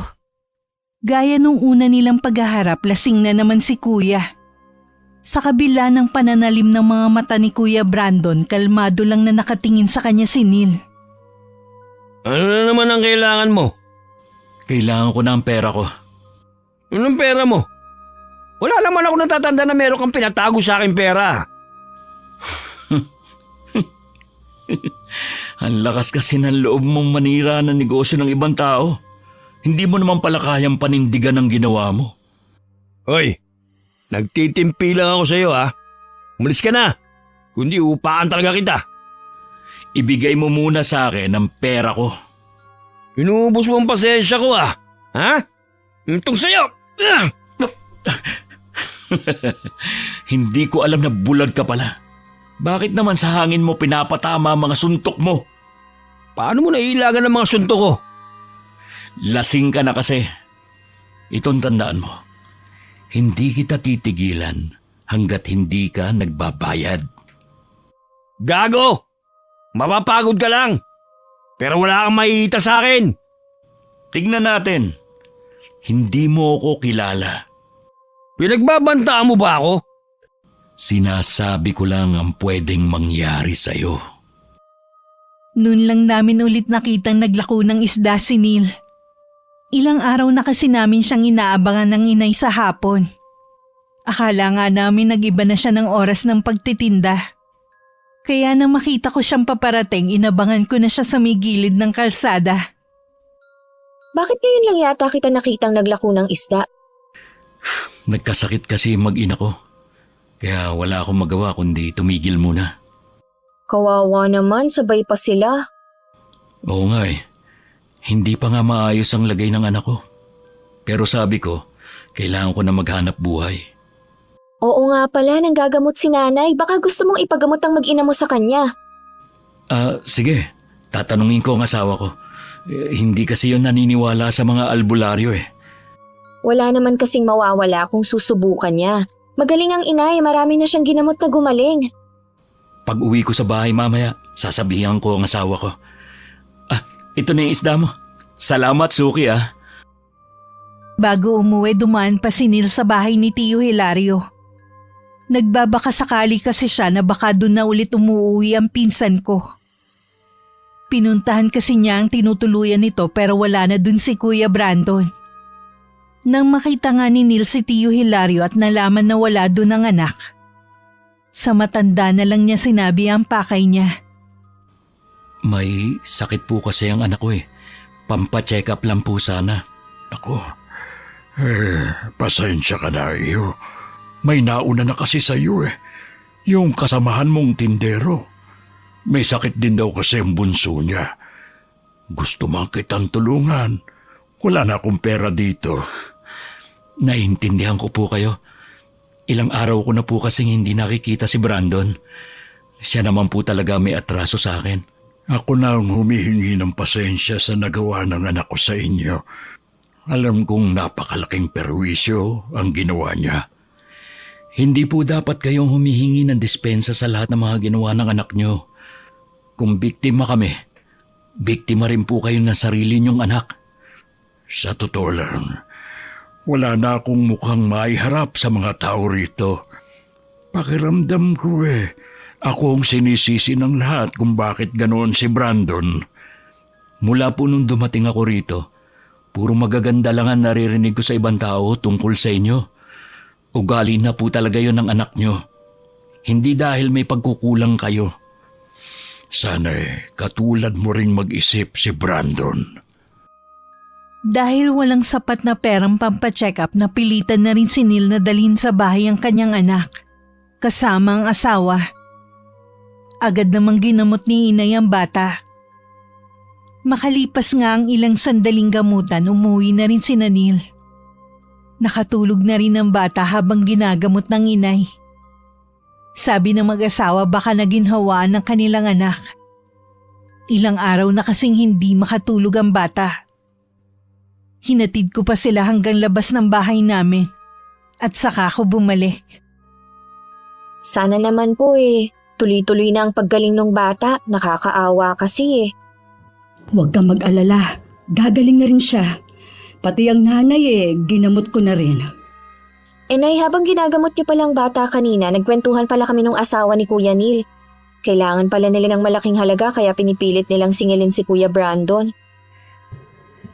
Gaya nung una nilang paghaharap, lasing na naman si Kuya. Sa kabila ng pananalim ng mga mata ni Kuya Brandon, kalmado lang na nakatingin sa kanya si Neil. Ano na naman ang kailangan mo? Kailangan ko na ang pera ko. Anong pera mo? Wala naman ako natatanda na meron kang pinatago sa akin pera. Ang lakas kasi ng loob mong manira ng negosyo ng ibang tao. Hindi mo naman pala kayang panindigan ang ginawa mo. Hoy, nagtitimpi lang ako sa iyo ha. Umalis ka na. Kundi upaan talaga kita. Ibigay mo muna sa akin ang pera ko. Inuubos mo ang pasensya ko ha. Ha? Itong sa'yo. Hindi ko alam na bulag ka pala. Bakit naman sa hangin mo pinapatama ang mga suntok mo? Paano mo nailagan ang mga suntok ko? Lasing ka na kasi. Itong tandaan mo. Hindi kita titigilan hanggat hindi ka nagbabayad. Gago! Mapapagod ka lang. Pero wala kang makikita sa akin. Tignan natin. Hindi mo ako kilala. Pinagbabantaan mo ba ako? Sinasabi ko lang ang pwedeng mangyari sa'yo. Noon lang namin ulit nakitang naglako ng isda si Neil. Ilang araw na kasi namin siyang inaabangan ng inay sa hapon. Akala nga namin nag-iba na siya ng oras ng pagtitinda. Kaya nang makita ko siyang paparating, inabangan ko na siya sa may gilid ng kalsada. Bakit ngayon lang yata kita nakitang naglako ng isda? Nagkasakit kasi mag-ina ko. Kaya wala akong magawa kundi tumigil muna. Kawawa naman, sabay pa sila. Oo nga eh. Hindi pa nga maayos ang lagay ng anak ko. Pero sabi ko, kailangan ko na maghanap buhay. Oo nga pala, nanggagamot si nanay. Baka gusto mong ipagamot ang mag-ina mo sa kanya. Sige. Tatanungin ko ang asawa ko. Hindi kasi yun naniniwala sa mga albularyo eh. Wala naman kasing mawawala kung susubukan niya. Magaling ang inay, marami na siyang ginamot na gumaling. Pag uwi ko sa bahay mamaya, sasabihan ko ang asawa ko. Ito na yung isda mo. Salamat, Suki ah. Bago umuwi, dumaan pa si Neil sa bahay ni Tio Hilario. Nagbabaka sakali kasi siya na baka doon na ulit umuwi ang pinsan ko. Pinuntahan kasi niya ang tinutuluyan nito pero wala na dun si Kuya Brandon. Nang makita nga ni Neil si Tio Hilario at nalaman na wala doon ang anak, sa matanda na lang niya sinabi ang pakay niya. May sakit po kasi ang anak ko eh. Pampacheck up lang po sana. Ako, pasensya ka na iyo. May nauna na kasi sa iyo eh. Yung kasamahan mong tindero. May sakit din daw kasi ang bunso niya. Gusto man kitang tulungan. Wala na akong pera dito. Naiintindihan ko po kayo. Ilang araw ko na po kasing hindi nakikita si Brandon. Siya naman po talaga may atraso sa akin. Ako na ang humihingi ng pasensya sa nagawa ng anak ko sa inyo. Alam kong napakalaking perwisyo ang ginawa niya. Hindi po dapat kayong humihingi ng dispensa sa lahat ng mga ginawa ng anak nyo. Kung biktima kami, biktima rin po kayo ng sarili niyong anak. Sa totoo lang, wala na akong mukhang maiharap sa mga tao rito. Pakiramdam ko ako ang sinisisi ng lahat kung bakit ganoon si Brandon. Mula po nung dumating ako rito, puro magaganda lang ang naririnig ko sa ibang tao tungkol sa inyo. Ugali na po talaga yon ng anak nyo. Hindi dahil may pagkukulang kayo. Sana'y katulad mo ring mag-isip si Brandon. Dahil walang sapat na perang pampacheck up, napilitan na rin si Neil na dalhin sa bahay ang kanyang anak, kasama ang asawa. Agad namang ginamot ni inay ang bata. Makalipas nga ang ilang sandaling gamutan, umuwi na rin si Neil. Nakatulog na rin ang bata habang ginagamot ng inay. Sabi ng mag-asawa baka naginhawaan ng kanilang anak. Ilang araw na kasing hindi makatulog ang bata. Hinatid ko pa sila hanggang labas ng bahay namin at saka ako bumalik. Sana naman po tuloy-tuloy na ang paggaling ng bata. Nakakaawa kasi Huwag kang mag-alala. Gagaling na rin siya. Pati ang nanay ginamot ko na rin. Nay, habang ginagamot niyo palang bata kanina, nagkwentuhan pala kami ng asawa ni Kuya Neil. Kailangan pala nila ng malaking halaga kaya pinipilit nilang singilin si Kuya Brandon.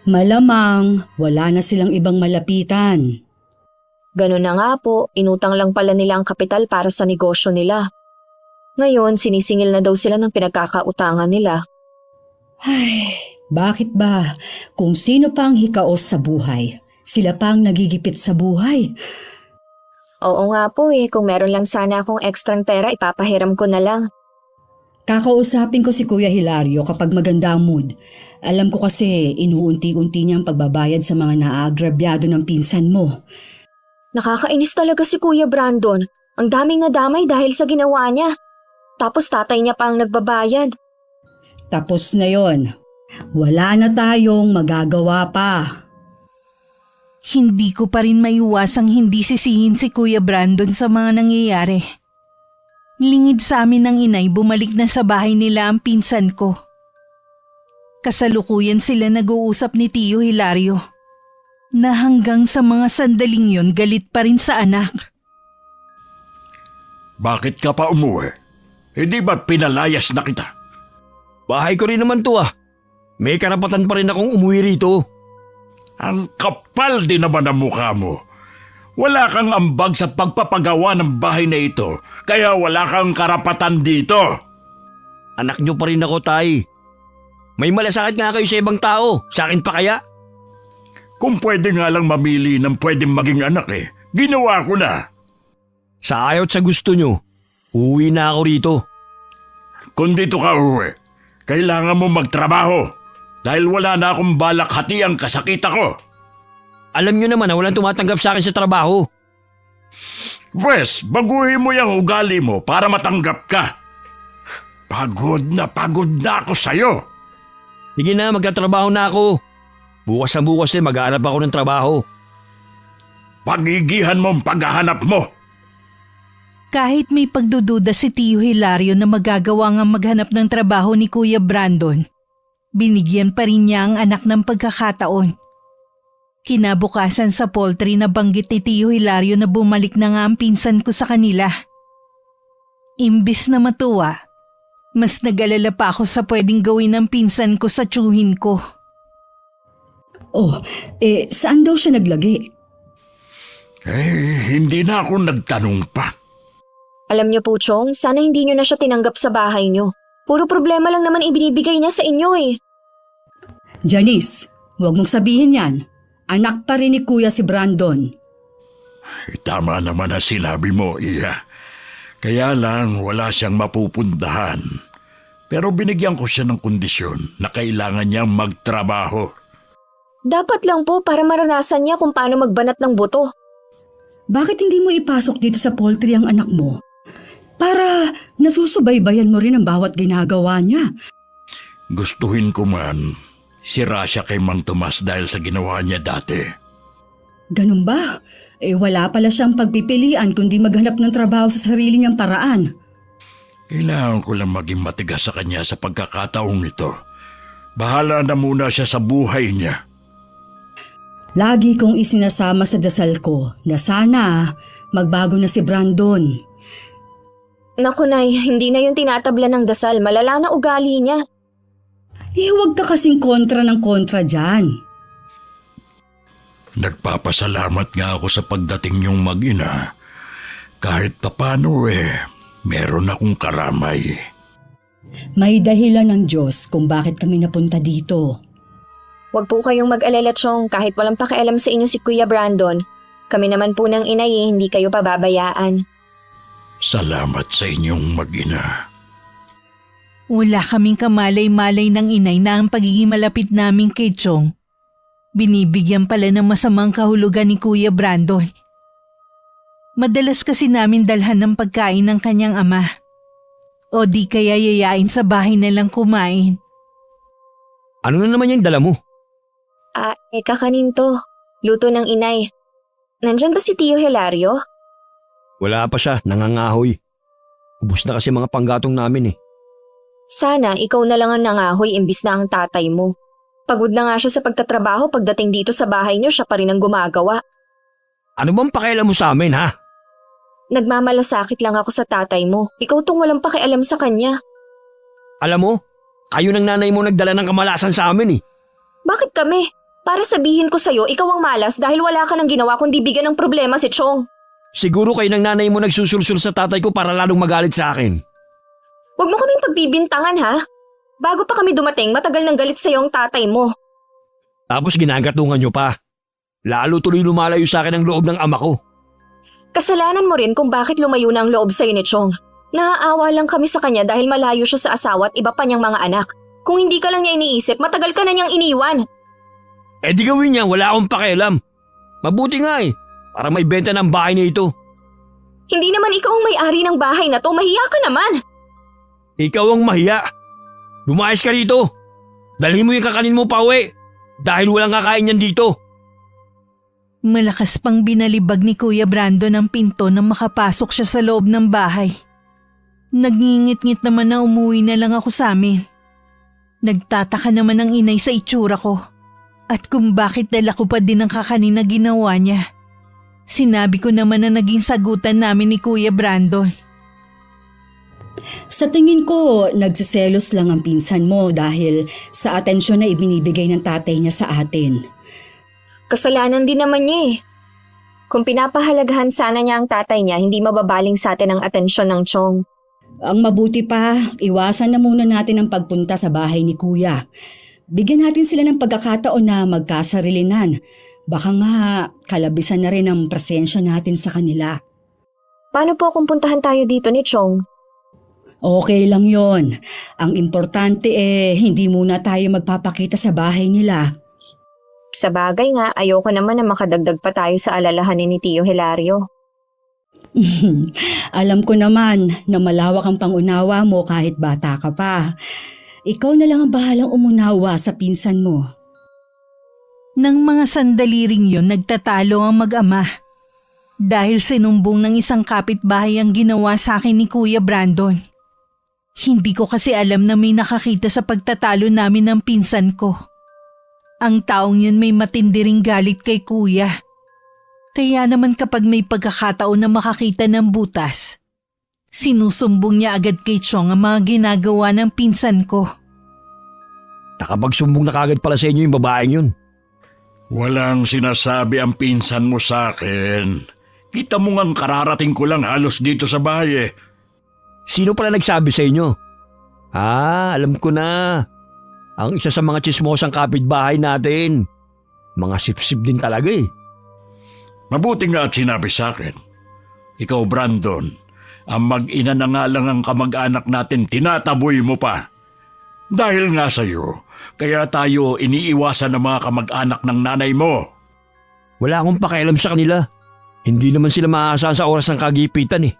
Malamang, wala na silang ibang malapitan. Ganun na nga po, inutang lang pala nila ang kapital para sa negosyo nila. Ngayon, sinisingil na daw sila ng pinagkakautangan nila. Ay, bakit ba? Kung sino pa ang hikaos sa buhay, sila pa ang nagigipit sa buhay. Oo nga po kung meron lang sana akong ekstrang pera, ipapahiram ko na lang. Kakausapin ko si Kuya Hilario kapag maganda ang mood. Alam ko kasi inuunti-unti niyang pagbabayad sa mga naagrabyado ng pinsan mo. Nakakainis talaga si Kuya Brandon. Ang daming nadamay dahil sa ginawa niya. Tapos tatay niya pa ang nagbabayad. Tapos na yon. Wala na tayong magagawa pa. Hindi ko pa rin maiwasang hindi sisihin si Kuya Brandon sa mga nangyayari. Lingid sa amin ng inay, bumalik na sa bahay nila ang pinsan ko. Kasalukuyan sila nag-uusap ni Tio Hilario na hanggang sa mga sandaling yon galit pa rin sa anak. Bakit ka pa umuwi? Hindi ba't pinalayas na kita? Bahay ko rin naman to May karapatan pa rin akong umuwi rito. Ang kapal din naman ang mukha mo. Wala kang ambag sa pagpapagawa ng bahay na ito, kaya wala kang karapatan dito. Anak nyo pa rin ako, tay. May malasakit nga kayo sa ibang tao. Sa akin pa kaya? Kung pwede nga lang mamili ng pwedeng maging anak ginawa ko na. Sa ayaw at sa gusto nyo, uwi na ako rito. Kung dito ka uwi, kailangan mo magtrabaho dahil wala na akong balak hati ang kasakit ako. Alam nyo naman na walang tumatanggap sa akin sa trabaho. Pwes, baguhin mo yung ugali mo para matanggap ka. Pagod na ako sa'yo. Sige na, magkatrabaho na ako. Bukas na bukas maghahanap ako ng trabaho. Pagigihan mo ang paghahanap mo. Kahit may pagdududa si Tio Hilario na magagawa nga maghanap ng trabaho ni Kuya Brandon, binigyan pa rin niya ang anak ng pagkakataon. Kinabukasan sa poultry na banggit ni Tio Hilario na bumalik na nga ang pinsan ko sa kanila. Imbis na matuwa, mas nag-alala pa ako sa pwedeng gawin ng pinsan ko sa tiyuhin ko. Oh, saan daw siya naglagi? Hindi na ako nagtanong pa. Alam niyo po, Chong, sana hindi niyo na siya tinanggap sa bahay niyo. Puro problema lang naman ibinibigay niya sa inyo Janice, huwag mong sabihin yan. Anak pa rin ni Kuya si Brandon. Tama naman ang sinabi mo, Iya. Kaya lang wala siyang mapupuntahan. Pero binigyan ko siya ng kondisyon na kailangan niyang magtrabaho. Dapat lang po para maranasan niya kung paano magbanat ng buto. Bakit hindi mo ipasok dito sa poultry ang anak mo? Para nasusubaybayan mo rin ang bawat ginagawa niya. Gustuhin ko man, sira siya kay Mang Tomas dahil sa ginawa niya dati. Ganun ba? Wala pala siyang pagpipilian kundi maghanap ng trabaho sa sarili niyang paraan. Kailangan ko lang maging matigas sa kanya sa pagkakataong ito. Bahala na muna siya sa buhay niya. Lagi kong isinasama sa dasal ko na sana magbago na si Brandon. Naku Nay, hindi na yung tinatabla ng dasal. Malala na ugali niya. Huwag ka kasing kontra ng kontra dyan. Nagpapasalamat nga ako sa pagdating niyong mag-ina. Kahit papano meron akong karamay. May dahilan ng Diyos kung bakit kami napunta dito. Huwag po kayong mag-alala, Chong, kahit walang pakialam sa inyo si Kuya Brandon. Kami naman po ng inay hindi kayo pababayaan. Salamat sa inyong mag-ina. Wala kaming kamalay-malay ng inay na ang pagiging malapit namin kay Chong. Binibigyan pala ng masamang kahulugan ni Kuya Brandon. Madalas kasi namin dalhan ng pagkain ng kanyang ama. O di kaya yayain sa bahay na lang kumain. Ano na naman yung dala mo? Kakanin to. Luto ng inay. Nandyan ba si Tio Hilario? Wala pa siya, nangangahoy. Ubus na kasi mga panggatong namin eh. Sana ikaw na lang ang nangahoy imbis na ang tatay mo. Pagod na nga siya sa pagtatrabaho, pagdating dito sa bahay niyo siya pa rin ang gumagawa. Ano bang pakialam mo sa amin ha? Nagmamalasakit lang ako sa tatay mo. Ikaw tong walang pakialam sa kanya. Alam mo, kayo ng nanay mo nagdala ng kamalasan sa amin eh. Bakit kami? Para sabihin ko sa'yo, ikaw ang malas dahil wala ka nang ginawa kundi bigyan ng problema si Chong. Siguro kayo ng nanay mo nagsusulsul sa tatay ko para lalong magalit sa akin. Huwag mo kaming pagbibintangan ha. Bago pa kami dumating, matagal nang galit sa'yo ang tatay mo. Tapos ginagatungan nyo pa. Lalo tuloy lumalayo sa akin ang loob ng ama ko. Kasalanan mo rin kung bakit lumayo na ang loob sa'yo ni Chong. Naaawa lang kami sa kanya dahil malayo siya sa asawa at iba pa niyang mga anak. Kung hindi ka lang niya iniisip, matagal ka na niyang iniwan. Eh di gawin niya, wala akong pakialam. Mabuti nga eh, para may benta ng bahay niya ito. Hindi naman ikaw ang may-ari ng bahay na to, mahiya ka naman. Ikaw ang mahiya. Lumayas ka rito. Dalhin mo yung kakanin mo pa uwi. Dahil walang kakain yan dito. Malakas pang binalibag ni Kuya Brandon ang pinto nang makapasok siya sa loob ng bahay. Nagngingit-ngit naman na umuwi na lang ako sa amin. Nagtataka naman ang inay sa itsura ko. At kung bakit dala ko pa din ang kakanin na ginawa niya. Sinabi ko naman na naging sagutan namin ni Kuya Brandon. Sa tingin ko, nagsiselos lang ang pinsan mo dahil sa atensyon na ibinibigay ng tatay niya sa atin. Kasalanan din naman niya eh. Kung pinapahalagahan sana niya ang tatay niya, hindi mababaling sa atin ang atensyon ng Chong. Ang mabuti pa, iwasan na muna natin ang pagpunta sa bahay ni Kuya. Bigyan natin sila ng pagkakataon na magkasarilinan. Baka nga kalabisan na rin ang presensya natin sa kanila. Paano po kung puntahan tayo dito ni Chong? Okay lang yon. Ang importante hindi muna tayo magpapakita sa bahay nila. Sa bagay nga, ayoko naman na makadagdag pa tayo sa alalahanin ni Tio Hilario. Alam ko naman na malawak ang pangunawa mo kahit bata ka pa. Ikaw na lang ang bahalang umunawa sa pinsan mo. Nang mga sandali ring yun, nagtatalo ang mag-ama. Dahil sinumbong ng isang kapitbahay ang ginawa sa akin ni Kuya Brandon. Hindi ko kasi alam na may nakakita sa pagtatalo namin ng pinsan ko. Ang taong yun may matindi ring galit kay Kuya. Kaya naman kapag may pagkakataon na makakita ng butas, sinusumbong niya agad kay Chong ang mga ginagawa ng pinsan ko. Nakapagsumbong na kagad pala sa inyo yung babaeng yun. Walang sinasabi ang pinsan mo sa akin. Kita mo ngang kararating ko lang halos dito sa bahay Sino pala nagsabi sa inyo? Alam ko na. ang isa sa mga tsismosang kapitbahay natin. Mga sipsip din talaga eh. Mabuti nga at sinabi sa akin. Ikaw, Brandon, ang mag-ina na nga lang ang kamag-anak natin, tinataboy mo pa. Dahil nga sa'yo, kaya tayo iniiwasan ng mga kamag-anak ng nanay mo. Wala akong pakialam sa kanila. Hindi naman sila maaasahan sa oras ng kagipitan eh.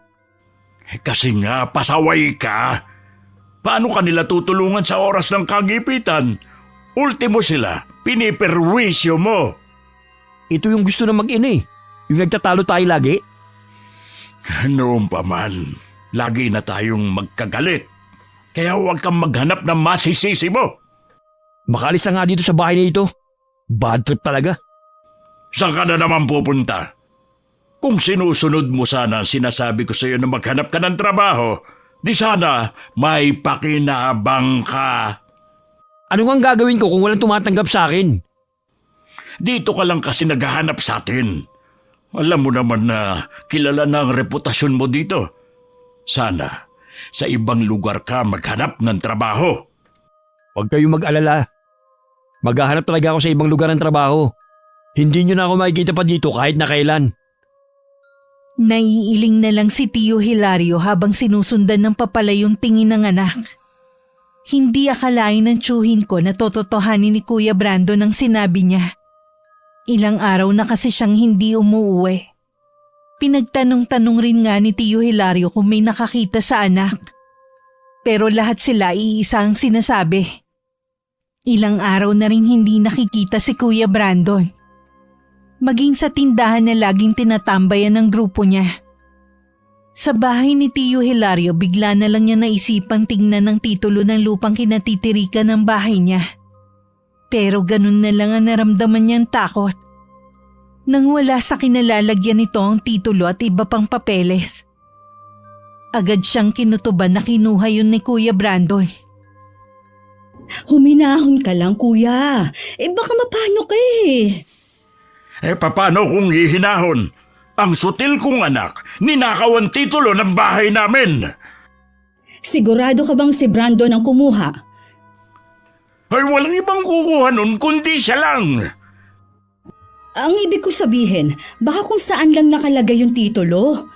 Kasi nga, pasaway ka. Paano kanila tutulungan sa oras ng kagipitan? Ultimo sila, piniperwisyo mo. Ito yung gusto ng mag-ina eh. Yung nagtatalo tayo lagi. Noon pa man, lagi na tayong magkagalit. Kaya huwag kang maghanap ng masisisi mo. Makalis na nga dito sa bahay na ito. Bad trip talaga. Saan ka na naman pupunta? Kung sinusunod mo sana ang sinasabi ko sa iyo na maghanap ka ng trabaho, di sana may pakinabang ka. Ano nga gagawin ko kung walang tumatanggap sa akin? Dito ka lang kasi naghahanap sa atin. Alam mo naman na kilala na ang reputasyon mo dito. Sana sa ibang lugar ka maghanap ng trabaho. Huwag kayong mag-alala. Maghahanap talaga ako sa ibang lugar ng trabaho. Hindi nyo na ako makikita pa dito kahit na kailan. Naiiling na lang si Tio Hilario habang sinusundan ng papalay yung tingin ng anak. Hindi akalain ng tiyuhin ko na tototohanin ni Kuya Brandon ang sinabi niya. Ilang araw na kasi siyang hindi umuuwi. Pinagtanong-tanong rin nga ni Tio Hilario kung may nakakita sa anak. Pero lahat sila iisa ang sinasabi. Ilang araw na rin hindi nakikita si Kuya Brandon. Maging sa tindahan na laging tinatambayan ng grupo niya. Sa bahay ni Tio Hilario, bigla na lang niya naisipang tingnan ng titulo ng lupang kinatitirikan ng bahay niya. Pero ganun na lang ang naramdaman niyang takot. Nang wala sa kinalalagyan nito ang titulo at iba pang papeles. Agad siyang kinutuban na kinuha yun ni Kuya Brandon. Huminahon ka lang, kuya. Baka mapano ka eh. Paano kung hihinahon? Ang sutil kong anak, ninakaw ang titulo ng bahay namin. Sigurado ka bang si Brandon ang kumuha? Ay walang ibang kukuha nun kundi siya lang. Ang ibig ko sabihin, baka kung saan lang nakalagay yung titulo.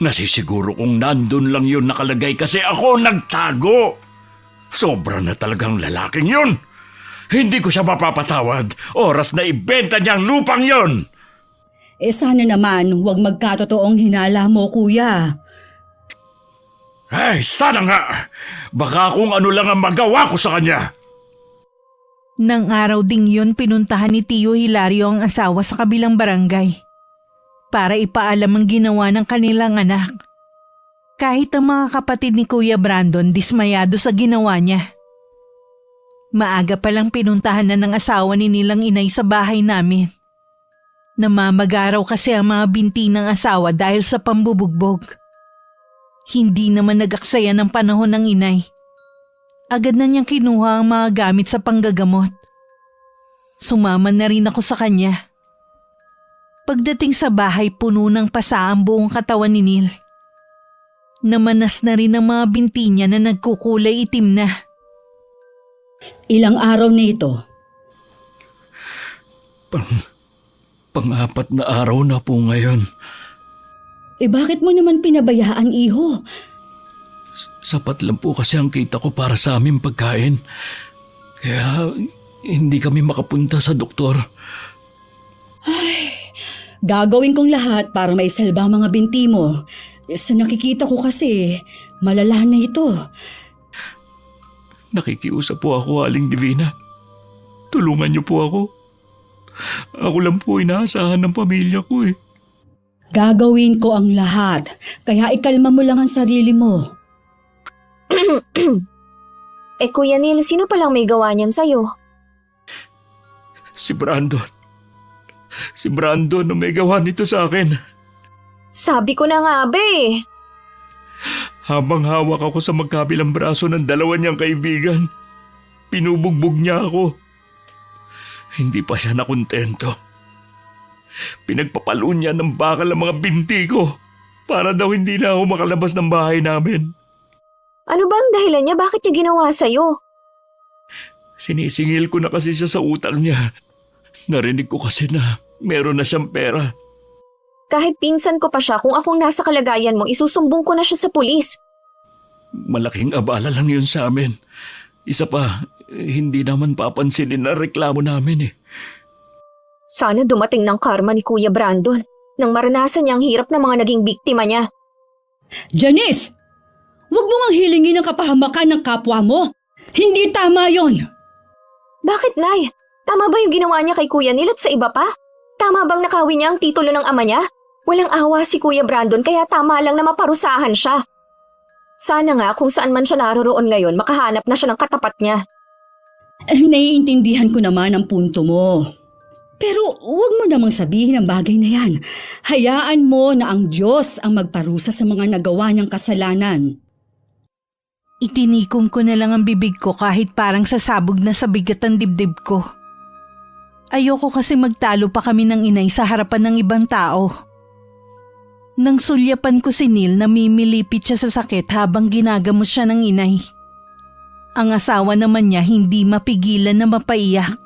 Nasisiguro kung nandun lang yun nakalagay kasi ako nagtago. Sobra na talagang lalaking yun. Hindi ko siya mapapatawad. Oras na ibenta niya ang lupang yon. Sana naman huwag magkatotoong hinala mo, kuya. Ay, sana nga. Baka kung ano lang ang magawa ko sa kanya. Nang araw ding yun, pinuntahan ni Tio Hilario ang asawa sa kabilang barangay para ipaalam ang ginawa ng kanilang anak. Kahit ang mga kapatid ni Kuya Brandon dismayado sa ginawa niya. Maaga palang pinuntahan na ng asawa ni nilang inay sa bahay namin. Namamagaraw kasi ang mga binti ng asawa dahil sa pambubugbog. Hindi naman nag-aksaya ng panahon ng inay. Agad na niyang kinuha ang mga gamit sa panggagamot. Sumama na rin ako sa kanya. Pagdating sa bahay, puno ng pasa ang buong katawan ni Neil. Namanas na rin ang mga binti niya na nagkukulay itim na. Ilang araw na ito? Pang-apat na araw na po ngayon. Bakit mo naman pinabayaan, iho? Sapat lang po kasi ang kita ko para sa aming pagkain. Kaya hindi kami makapunta sa doktor. Gagawin kong lahat para maisalba ang mga binti mo. Sa nakikita ko kasi, malala na ito. Nakikiusap po ako, Aling Divina. Tulungan niyo po ako. Ako lang po inaasahan ng pamilya ko eh. Gagawin ko ang lahat, kaya ikalma mo lang ang sarili mo. Kuya Neil, sino palang may gawa niyan sa'yo? Si Brandon. Si Brandon na may gawa nito sa akin. Sabi ko na nga be. Habang hawak ako sa magkabilang braso ng dalawa niyang kaibigan, pinubugbog niya ako. Hindi pa siya nakontento. Pinagpapalo niya ng bakal ang mga binti ko para daw hindi na ako makalabas ng bahay namin. Ano ba ang dahilan niya? Bakit niya ginawa sa'yo? Sinisingil ko na kasi siya sa utang niya. Narinig ko kasi na meron na siyang pera. Kahit pinsan ko pa siya, kung akong nasa kalagayan mo, isusumbong ko na siya sa pulis. Malaking abala lang yun sa amin. Isa pa, hindi naman papansinin na reklamo namin eh. Sana dumating ng karma ni Kuya Brandon nang maranasan niya ang hirap ng mga naging biktima niya. Janice! Huwag mo ngang hilingin ang kapahamakan ng kapwa mo. Hindi tama yon. Bakit, Nay? Tama ba yung ginawa niya kay Kuya Neil at sa iba pa? Tama bang nakawin niya ang titulo ng ama niya? Walang awa si Kuya Brandon kaya tama lang na maparusahan siya. Sana nga kung saan man siya naroroon ngayon, makahanap na siya ng katapat niya. Naiintindihan ko naman ang punto mo. Pero huwag mo namang sabihin ang bagay na yan. Hayaan mo na ang Diyos ang magparusa sa mga nagawa niyang kasalanan. Itinikom ko na lang ang bibig ko kahit parang sasabog na sa bigat ang dibdib ko. Ayoko kasi magtalo pa kami ng inay sa harapan ng ibang tao. Nang sulyapan ko si Neil, namimilipit siya sa sakit habang ginagamot siya ng inay. Ang asawa naman niya hindi mapigilan na mapaiyak.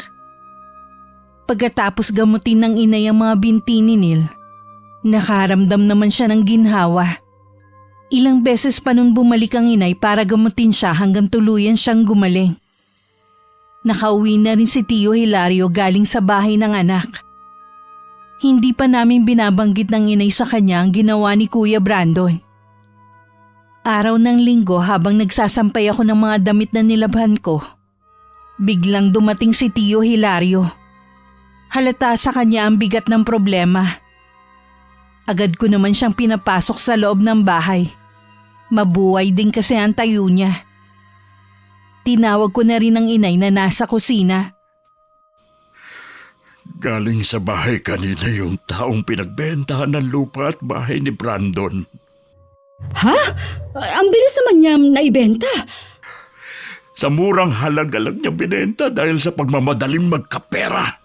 Pagkatapos gamutin ng inay ang mga binti ni Neil, nakaramdam naman siya ng ginhawa. Ilang beses pa nun bumalik ang inay para gamutin siya hanggang tuluyan siyang gumaling. Nakauwi na rin si Tio Hilario galing sa bahay ng anak. Hindi pa namin binabanggit ng inay sa kanya ang ginawa ni Kuya Brandon. Araw ng linggo habang nagsasampay ako ng mga damit na nilabhan ko, biglang dumating si Tio Hilario. Halata sa kanya ang bigat ng problema. Agad ko naman siyang pinapasok sa loob ng bahay. Mabuhay din kasi ang tayo niya. Tinawag ko na rin ang inay na nasa kusina. Galing sa bahay kanina yung taong pinagbentahan ng lupa at bahay ni Brandon. Ha? Ang bilis naman niya naibenta. Sa murang halaga lang niya binenta dahil sa pagmamadaling magkapera.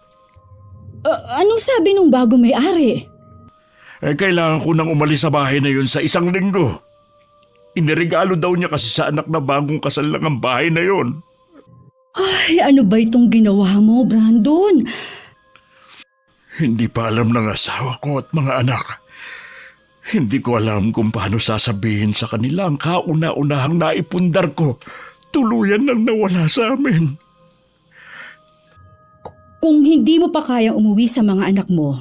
Anong sabi nung bago may-ari? Kailangan ko nang umalis sa bahay na yun sa 1 linggo. Iniregalo daw niya kasi sa anak na bagong kasal lang ang bahay na yun. Ay, ano ba itong ginawa mo, Brandon? Hindi pa alam ng asawa ko at mga anak. Hindi ko alam kung paano sasabihin sa kanila ang kauna-unahang naipundar ko. Tuluyan lang nawala sa amin. Kung hindi mo pa kayang umuwi sa mga anak mo,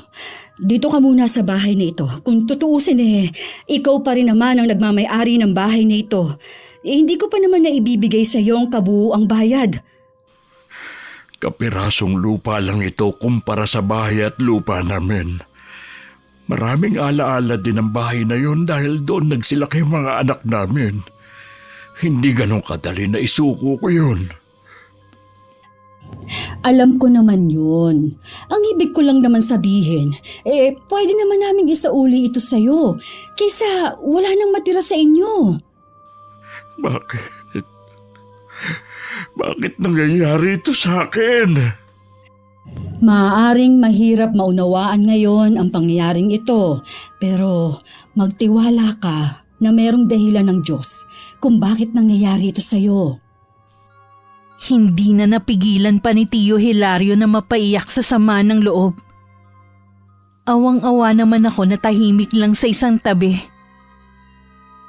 dito ka muna sa bahay na ito. Kung tutuusin ikaw pa rin naman ang nagmamay-ari ng bahay na ito. Hindi ko pa naman naibibigay sa iyo ang kabuuang bayad. Kapirasong lupa lang ito kumpara sa bahay at lupa namin. Maraming alaala din ang bahay na yun dahil doon nagsilaki ang mga anak namin. Hindi ganun kadali na isuko ko yun. Alam ko naman yun. Ang ibig ko lang naman sabihin, pwede naman namin isauli ito sa'yo. Kaysa wala nang matira sa inyo. Bakit? Bakit nangyayari ito sa akin? Maaaring mahirap maunawaan ngayon ang pangyayaring ito, pero magtiwala ka na merong dahilan ng Diyos kung bakit nangyayari ito sa'yo. Hindi na napigilan pa ni Tio Hilario na mapaiyak sa sama ng loob. Awang-awa naman ako na tahimik lang sa isang tabi.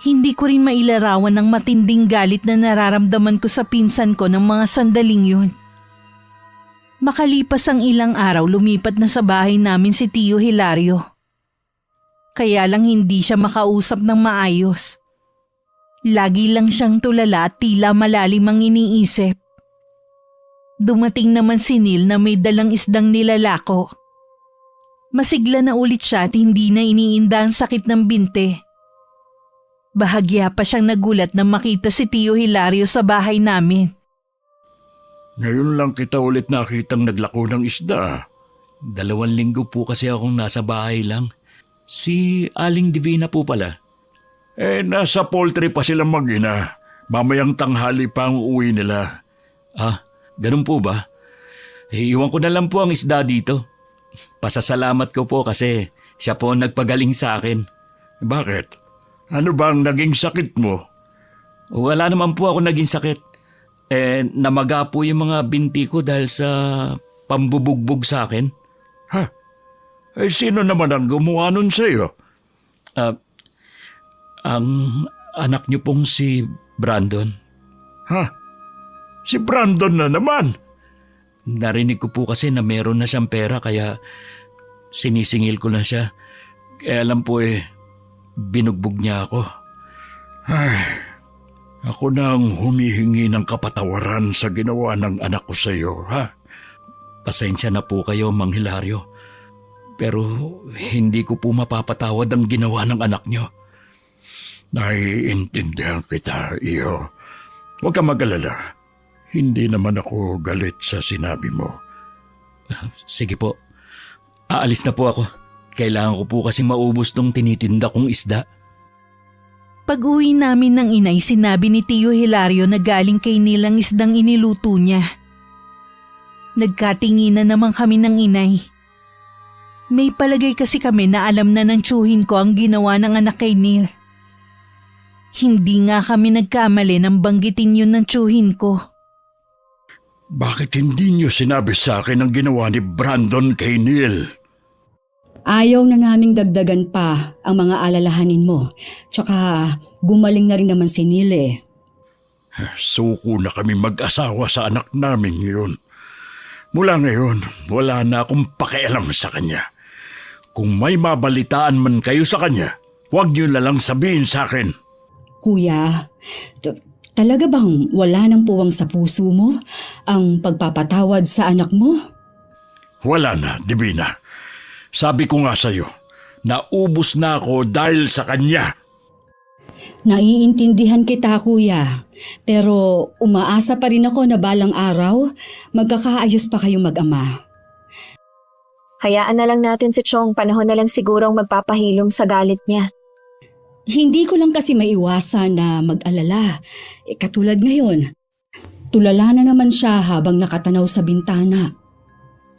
Hindi ko rin mailarawan ang matinding galit na nararamdaman ko sa pinsan ko ng mga sandaling yun. Makalipas ang ilang araw, lumipat na sa bahay namin si Tio Hilario. Kaya lang hindi siya makausap ng maayos. Lagi lang siyang tulala at tila malalim ang iniisip. Dumating naman si Neil na may dalang isdang nilalako. Masigla na ulit siya at hindi na iniinda ang sakit ng binte. Bahagya pa siyang nagulat na makita si Tio Hilario sa bahay namin. Ngayon lang kita ulit nakitang naglako ng isda. 2 linggo po kasi akong nasa bahay lang. Si Aling Divina po pala. Nasa poultry pa sila mag-ina. Mamayang tanghali pa ang uwi nila. Ah, ganun po ba? Iwan ko na lang po ang isda dito. Pasasalamat ko po kasi siya po ang nagpagaling sa akin. Bakit? Ano ba ang naging sakit mo? Wala naman po ako naging sakit. Namaga po yung mga binti ko dahil sa pambubugbog sa akin. Ha? Sino naman ang gumawa nun sa'yo? Ang anak niyo pong si Brandon. Ha? Si Brandon na naman. Narinig ko po kasi na meron na siyang pera kaya sinisingil ko na siya. Kaya alam po binugbog niya ako. Ay, ako na ang humihingi ng kapatawaran sa ginawa ng anak ko sa iyo, ha? Pasensya na po kayo, Mang Hilario. Pero hindi ko po mapapatawad ang ginawa ng anak niyo. Naiintindihan kita, iyo. Huwag ka mag-alala. Hindi naman ako galit sa sinabi mo. Sige po, aalis na po ako. Kailangan ko po kasi maubos tong tinitinda kong isda. Pag-uwi namin ng inay, sinabi ni Tio Hilario na galing kay Neil ang isdang iniluto niya. Nagkatinginan naman kami ng inay. May palagay kasi kami na alam na ng tiyuhin ko ang ginawa ng anak kay Neil. Hindi nga kami nagkamali nang banggitin yun ng tiyuhin ko. Bakit hindi niyo sinabi sa akin ang ginawa ni Brandon kay Neil? Ayaw na naming dagdagan pa ang mga alalahanin mo. Tsaka gumaling na rin naman si Neil eh. Suko na kami mag-asawa sa anak namin ngayon. Mula ngayon, wala na akong pakialam sa kanya. Kung may mabalitaan man kayo sa kanya, huwag niyo na lang sabihin sa akin. Kuya, talaga bang wala nang puwang sa puso mo ang pagpapatawad sa anak mo? Wala na, Divina. Sabi ko nga sa'yo, naubos na ako dahil sa kanya. Naiintindihan kita, kuya. Pero umaasa pa rin ako na balang araw, magkakaayos pa kayong mag-ama. Hayaan na lang natin si Chong, panahon na lang sigurong magpapahilom sa galit niya. Hindi ko lang kasi maiwasan na mag-alala. Katulad ngayon, tulala na naman siya habang nakatanaw sa bintana.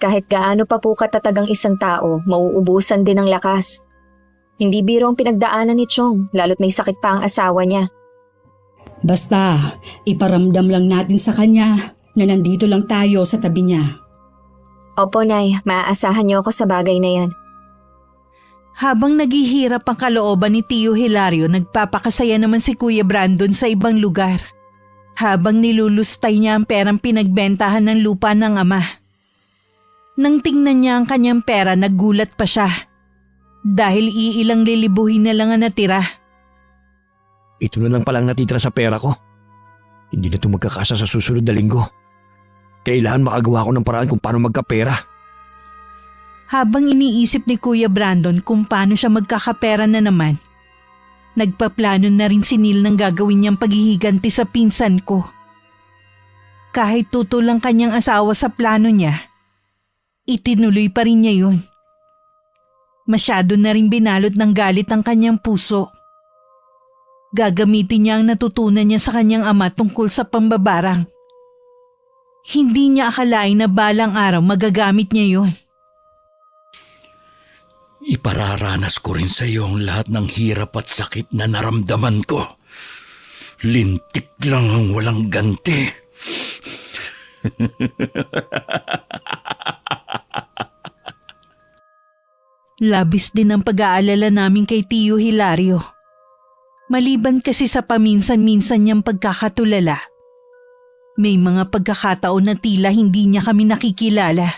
Kahit gaano pa po katatag ang isang tao, mauubusan din ng lakas. Hindi biro ang pinagdaanan ni Chong, lalo't may sakit pa ang asawa niya. Basta, iparamdam lang natin sa kanya na nandito lang tayo sa tabi niya. Opo, Nay, maaasahan niyo ako sa bagay na yan. Habang naghihirap ang kalooban ni Tio Hilario, nagpapakasaya naman si Kuya Brandon sa ibang lugar. Habang nilulustay niya ang perang pinagbentahan ng lupa ng ama. Nang tingnan niya ang kanyang pera, naggulat pa siya. Dahil iilang lilibuhin na lang ang natira. Ito na lang palang natitira sa pera ko. Hindi na ito magkakasa sa susunod na linggo. Kailangan makagawa ko ng paraan kung paano magkapera. Habang iniisip ni Kuya Brandon kung paano siya magkakapera na naman, nagpaplano na rin si Neil ng gagawin niyang paghihiganti sa pinsan ko. Kahit tutol ang kanyang asawa sa plano niya, itinuloy pa rin niya yun. Masyado na rin binalot ng galit ang kanyang puso. Gagamitin niya ang natutunan niya sa kanyang ama tungkol sa pambabarang. Hindi niya akalain na balang araw magagamit niya yun. Ipararanas ko rin sa iyo ang lahat ng hirap at sakit na naramdaman ko. Lintik lang ang walang ganti. Labis din ang pag-aalala namin kay Tio Hilario. Maliban kasi sa paminsan-minsan niyang pagkakatulala, may mga pagkakataon na tila hindi niya kami nakikilala.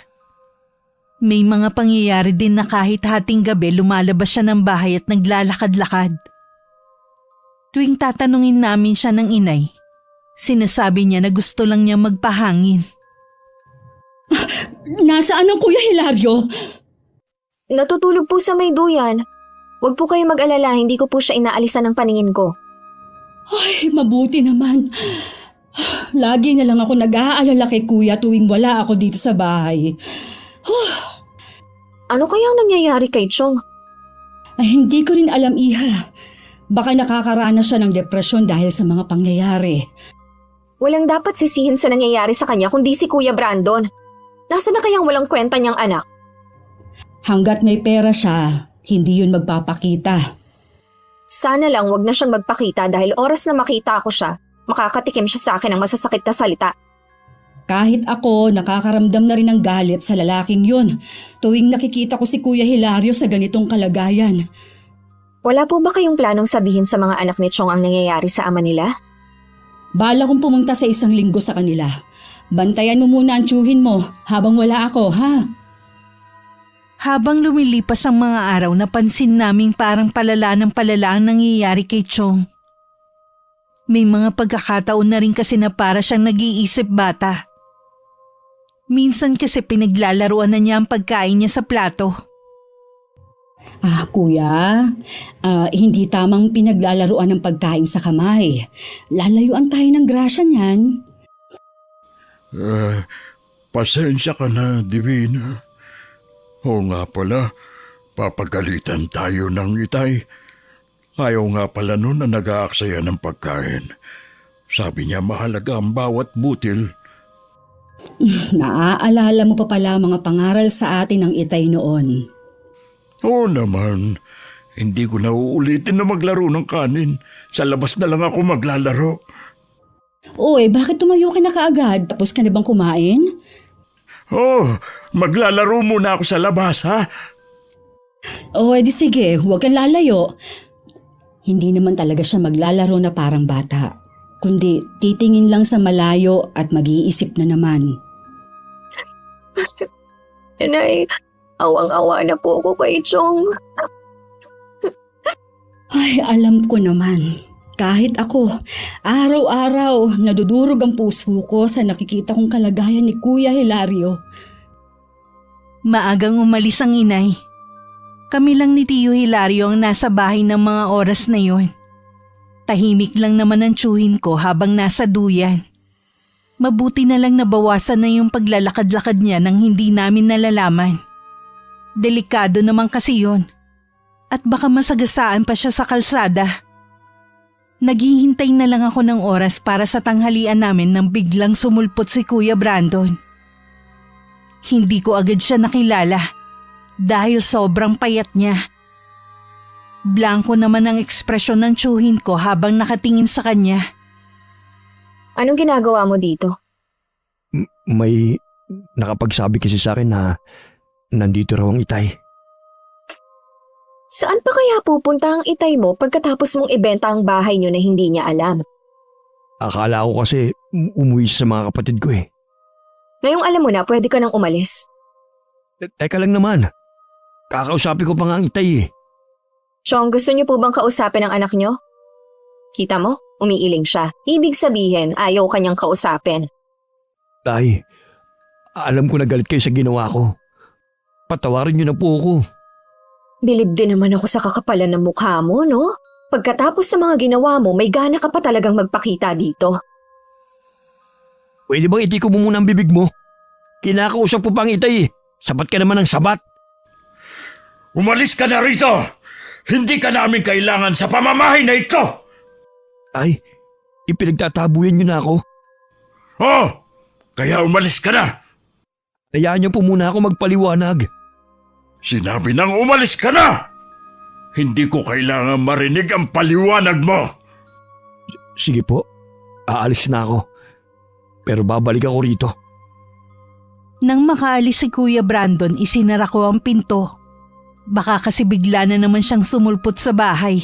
May mga pangyayari din na kahit hating gabi lumalabas siya ng bahay at naglalakad-lakad. Tuwing tatanungin namin siya ng inay, sinasabi niya na gusto lang niya magpahangin. Nasaan ang Kuya Hilario? Natutulog po sa may duyan. Huwag po kayo mag-alala, hindi ko po siya inaalisan ng paningin ko. Ay, mabuti naman. Lagi na lang ako nag-aalala kay Kuya tuwing wala ako dito sa bahay. Ano kayang nangyayari kay Chong? Ay, hindi ko rin alam, Iha. Baka nakakaranas siya ng depresyon dahil sa mga pangyayari. Walang dapat sisihin sa nangyayari sa kanya kundi si Kuya Brandon. Nasaan na kayang walang kwenta niyang anak? Hanggat may pera siya, hindi yun magpapakita. Sana lang wag na siyang magpakita dahil oras na makita ko siya, Makakatikim siya sa akin ng masasakit na salita. Kahit ako, nakakaramdam na rin ng galit sa lalaking yun tuwing nakikita ko si Kuya Hilario sa ganitong kalagayan. Wala po ba kayong planong sabihin sa mga anak ni Chong ang nangyayari sa ama nila? Bala kong pumunta sa 1 linggo sa kanila. Bantayan mo muna ang tiyuhin mo habang wala ako, ha? Habang lumilipas ang mga araw, napansin naming parang palala ng palala ang nangyayari kay Chong. May mga pagkakataon na rin kasi na para siyang nag-iisip bata. Minsan kasi pinaglalaruan na niya ang pagkain niya sa plato. Kuya, hindi tamang pinaglalaruan ng pagkain sa kamay. Lalayuan tayo ng grasya niyan. Pasensya ka na, Divina. Oo nga pala, papagalitan tayo ng itay. Ayaw nga pala nun na nag-aaksaya ng pagkain. Sabi niya mahalaga ang bawat butil. Naaalala mo pa pala mga pangaral sa atin ng itay noon. Oo naman, hindi ko na uulitin na maglaro ng kanin. Sa labas na lang ako maglalaro. Bakit tumayo ka na kaagad? Tapos ka na bang kumain? Maglalaro muna ako sa labas, ha? Edi sige, huwag kang lalayo. Hindi naman talaga siya maglalaro na parang bata, kundi titingin lang sa malayo at mag-iisip na naman. Inay, awang-awa na po ako kay Chong. Ay, alam ko naman. Kahit ako, araw-araw nadudurog ang puso ko sa nakikita kong kalagayan ni Kuya Hilario. Maagang umalis ang inay. Kami lang ni Tio Hilario ang nasa bahay ng mga oras na yon. Tahimik lang naman ang tiyuhin ko habang nasa duyan. Mabuti na lang nabawasan na yung paglalakad-lakad niya nang hindi namin nalalaman. Delikado naman kasi yon. At baka masagasaan pa siya sa kalsada. Naghihintay na lang ako ng oras para sa tanghalian namin nang biglang sumulpot si Kuya Brandon. Hindi ko agad siya nakilala dahil sobrang payat niya. Blanko naman ang ekspresyon ng tiyuhin ko habang nakatingin sa kanya. Anong ginagawa mo dito? May nakapagsabi kasi sa akin na nandito raw ang itay. Saan pa kaya pupunta ang itay mo pagkatapos mong ibenta ang bahay niyo na hindi niya alam? Akala ko kasi umuwi siya sa mga kapatid ko eh. Ngayong alam mo na, pwede ka nang umalis. Teka lang naman. Kakausapin ko pa nga ang itay eh. Chong, gusto niyo po bang kausapin ang anak niyo? Kita mo? Umiiling siya. Ibig sabihin, ayaw kanyang kausapin. Tay, alam ko na galit kayo sa ginawa ko. Patawarin niyo na po ako. Bilib din naman ako sa kakapalan ng mukha mo, no? Pagkatapos sa mga ginawa mo, may gana ka pa talagang magpakita dito. Pwede bang itiko mo muna ang bibig mo? Kinakausap ko pa ang itay eh. Sabat ka naman ng sabat. Umalis ka na rito! Hindi ka namin kailangan sa pamamahay na ito! Ay, ipinagtatabuyan niyo na ako. Kaya umalis ka na! Hayaan niyo po muna ako magpaliwanag. Sinabi nang umalis ka na! Hindi ko kailangan marinig ang paliwanag mo! Sige po, aalis na ako. Pero babalik ako rito. Nang makaalis si Kuya Brandon, isinara ko ang pinto. Baka kasi bigla na naman siyang sumulpot sa bahay.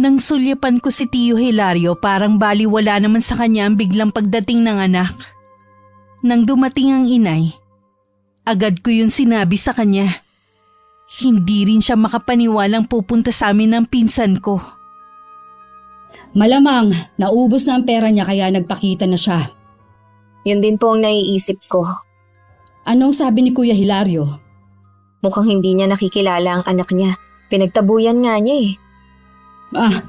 Nang sulyapan ko si Tio Hilario, parang baliwala naman sa kanya ang biglang pagdating ng anak. Nang dumating ang inay, agad ko yun sinabi sa kanya. Hindi rin siya makapaniwalang pupunta sa amin ng pinsan ko. Malamang, naubos na ang pera niya kaya nagpakita na siya. Yun din po ang naiisip ko. Anong sabi ni Kuya Hilario? Mukhang hindi niya nakikilala ang anak niya. Pinagtabuyan nga niya eh.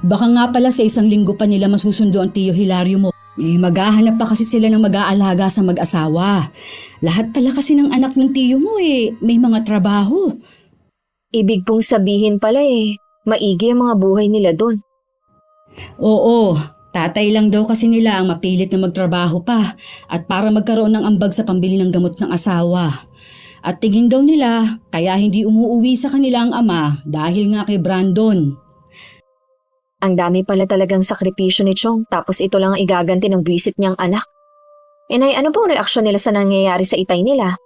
Baka nga pala sa 1 linggo pa nila masusundo ang Tio Hilario mo. Maghahanap pa kasi sila ng mag-aalaga sa mag-asawa. Lahat pala kasi ng anak ng tiyo mo may mga trabaho. Ibig pong sabihin pala maigi ang mga buhay nila doon. Oo, tatay lang daw kasi nila ang mapilit na magtrabaho pa at para magkaroon ng ambag sa pambili ng gamot ng asawa. At tingin daw nila kaya hindi umuuwi sa kanila ang ama dahil nga kay Brandon. Ang dami pala talagang sakripisyo ni Chong tapos ito lang ang igaganti ng visit niyang anak. Inay, ano pong reaksyon nila sa nangyayari sa itay nila?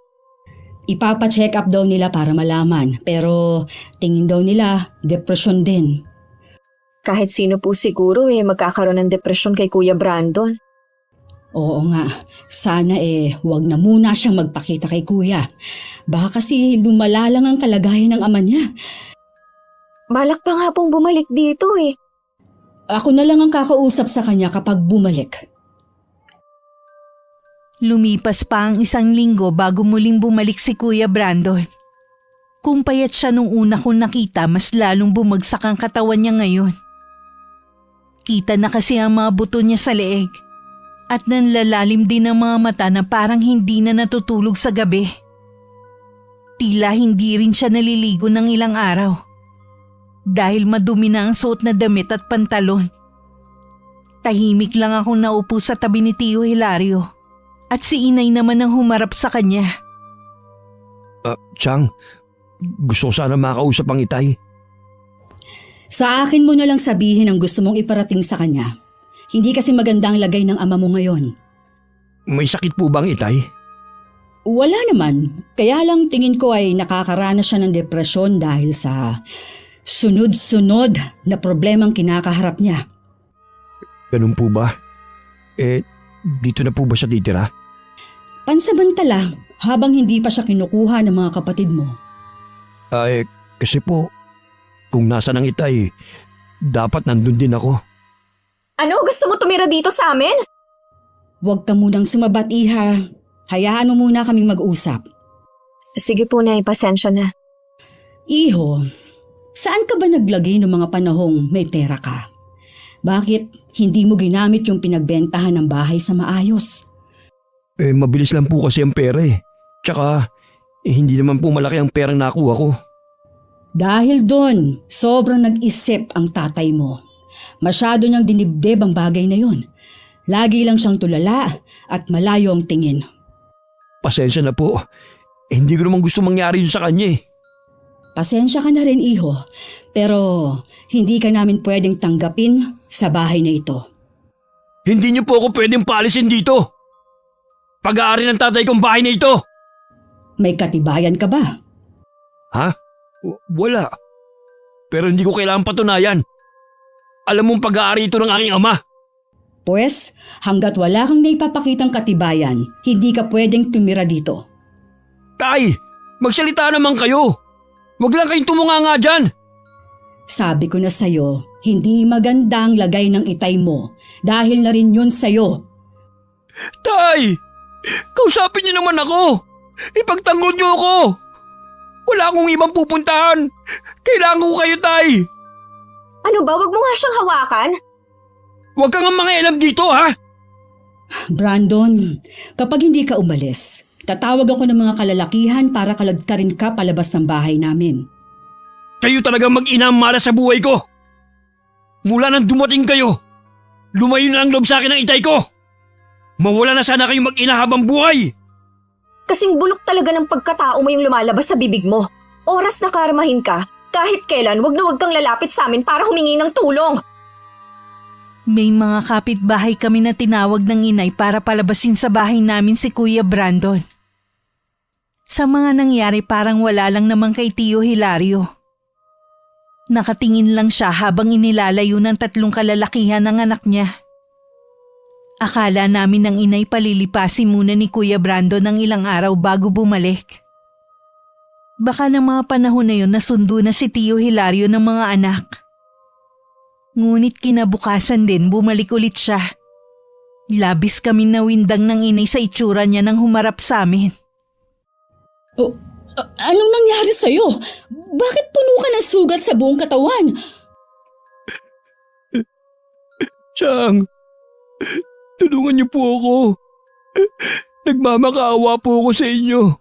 Ipapa-check up daw nila para malaman, pero tingin daw nila depression din. Kahit sino po siguro magkakaroon ng depresyon kay Kuya Brandon. Oo nga, sana wag na muna siyang magpakita kay kuya. Baka kasi lumala lang ang kalagayan ng ama niya. Balak pa nga pong bumalik dito Ako na lang ang kakausap sa kanya kapag bumalik. Lumipas pa ang 1 linggo bago muling bumalik si Kuya Brandon. Kung payat siya nung una kong nakita, mas lalong bumagsak ang katawan niya ngayon. Kita na kasi ang mga buto niya sa leeg. At nanlalalim din ang mga mata na parang hindi na natutulog sa gabi. Tila hindi rin siya naliligo ng ilang araw. Dahil madumi na ang suot na damit at pantalon. Tahimik lang akong naupo sa tabi ni Tio Hilario. At si Inay naman ang humarap sa kanya. Chang, gusto ko sana makausap ang itay. Sa akin mo na lang sabihin ang gusto mong iparating sa kanya. Hindi kasi maganda ang lagay ng ama mo ngayon. May sakit po bang itay? Wala naman. Kaya lang tingin ko ay nakakaranas siya ng depresyon dahil sa sunod-sunod na problemang kinakaharap niya. Ganun po ba? Dito na po ba siya titira? Pansamantala, habang hindi pa siya kinukuha ng mga kapatid mo. Kasi po, kung nasa ng itay, dapat nandun din ako. Ano? Gusto mo tumira dito sa amin? Huwag ka munang sumabat, iha. Hayaan mo muna kaming mag-usap. Sige po, Nay, pasensya na. Iho, saan ka ba naglagay ng mga panahong may pera ka? Bakit hindi mo ginamit yung pinagbentahan ng bahay sa maayos? Mabilis lang po kasi ang pera Tsaka, hindi naman po malaki ang perang nakuha ko. Dahil doon, sobrang nag-isip ang tatay mo. Masyado niyang dinibdib ang bagay na yon. Lagi lang siyang tulala at malayo ang tingin. Pasensya na po. Hindi ko naman gusto mangyari yun sa kanya Pasensya ka na rin, iho. Pero hindi ka namin pwedeng tanggapin sa bahay na ito. Hindi niyo po ako pwedeng paalisin dito. Pag-aari ng tatay kong bahay na ito. May katibayan ka ba? Ha? Wala. Pero hindi ko kailangan patunayan. Alam mong pag-aari ito ng aking ama. Pues, hanggat wala kang naipapakitang katibayan, hindi ka pwedeng tumira dito. Tay, magsalita naman kayo. Huwag lang kayong tumunganga dyan. Sabi ko na sa'yo, hindi maganda ang lagay ng itay mo dahil na rin yun sa'yo. Tay, kausapin niyo naman ako. Ipagtanggol niyo ako. Wala akong ibang pupuntahan. Kailangan ko kayo, Tay. Ano ba? Wag mo nga siyang hawakan. Huwag kang mangialam dito, ha? Brandon, kapag hindi ka umalis, tatawag ako ng mga kalalakihan para kaladkarin ka palabas ng bahay namin. Kayo talaga mag-ina mara sa buhay ko. Mula nang dumating kayo, lumayo na ang loob sa akin ng itay ko. Mawala na sana kayo mag-ina habang buhay. Kasing bulok talaga ng pagkatao mo yung lumalabas sa bibig mo. Oras na karmahin ka. Kahit kailan, wag na wag kang lalapit sa amin para humingi ng tulong. May mga kapitbahay kami na tinawag ng inay para palabasin sa bahay namin si Kuya Brandon. Sa mga nangyari parang wala lang naman kay Tio Hilario. Nakatingin lang siya habang inilalayo ng 3 kalalakihan ng anak niya. Akala namin ng inay palilipasin muna ni Kuya Brandon ng ilang araw bago bumalik. Baka ng mga panahon na yun nasundo na si Tio Hilario ng mga anak. Ngunit kinabukasan din bumalik ulit siya. Labis kami nawindang ng inay sa itsura niya nang humarap sa amin. Anong nangyari sa'yo? Bakit puno ka ng sugat sa buong katawan? Chang, tulungan niyo po ako. Nagmamakaawa po ako sa inyo.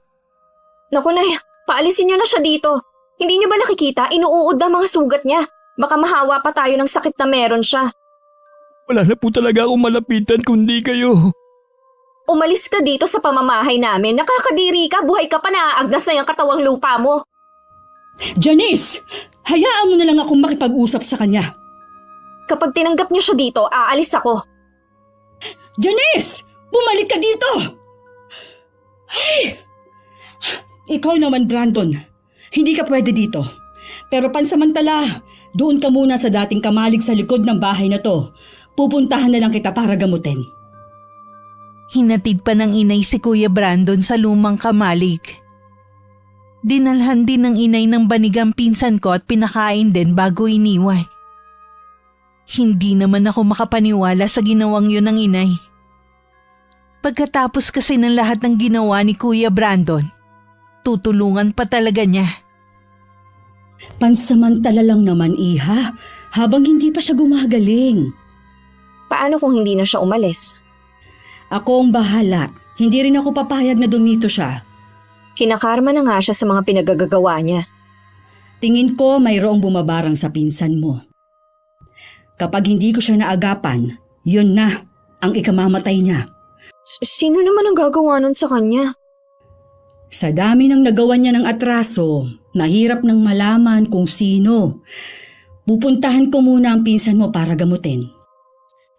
Naku, Nay, paalisin niyo na siya dito. Hindi niyo ba nakikita? Inuuod na mga sugat niya. Baka mahawa pa tayo ng sakit na meron siya. Wala na po talaga akong malapitan kundi kayo. Umalis ka dito sa pamamahay namin. Nakakadiri ka, buhay ka pa, naaagnas na yung katawang lupa mo. Janice! Hayaan mo na lang akong makipag-usap sa kanya. Kapag tinanggap niyo siya dito, aalis ako. Janice! Bumalik ka dito! Ay! Ikaw naman, Brandon. Hindi ka pwede dito. Pero pansamantala, doon ka muna sa dating kamalig sa likod ng bahay na to. Pupuntahan na lang kita para gamutin. Hinatid pa ng inay si Kuya Brandon sa lumang kamalig. Dinalhan din ng inay ng banigang pinsan ko at pinakain din bago iniwan. Hindi naman ako makapaniwala sa ginawang yun ng inay. Pagkatapos kasi ng lahat ng ginawa ni Kuya Brandon, tutulungan pa talaga niya. Pansamantala lang naman, Iha, habang hindi pa siya gumagaling. Paano kung hindi na siya umalis? Ako ang bahala. Hindi rin ako papayag na dumito siya. Kinakarma na nga siya sa mga pinagagagawa niya. Tingin ko mayroong bumabarang sa pinsan mo. Kapag hindi ko siya naagapan, yun na ang ikamamatay niya. Sino naman ang gagawa nun sa kanya? Sa dami ng nagawa niya ng atraso, mahirap nang malaman kung sino. Pupuntahan ko muna ang pinsan mo para gamutin.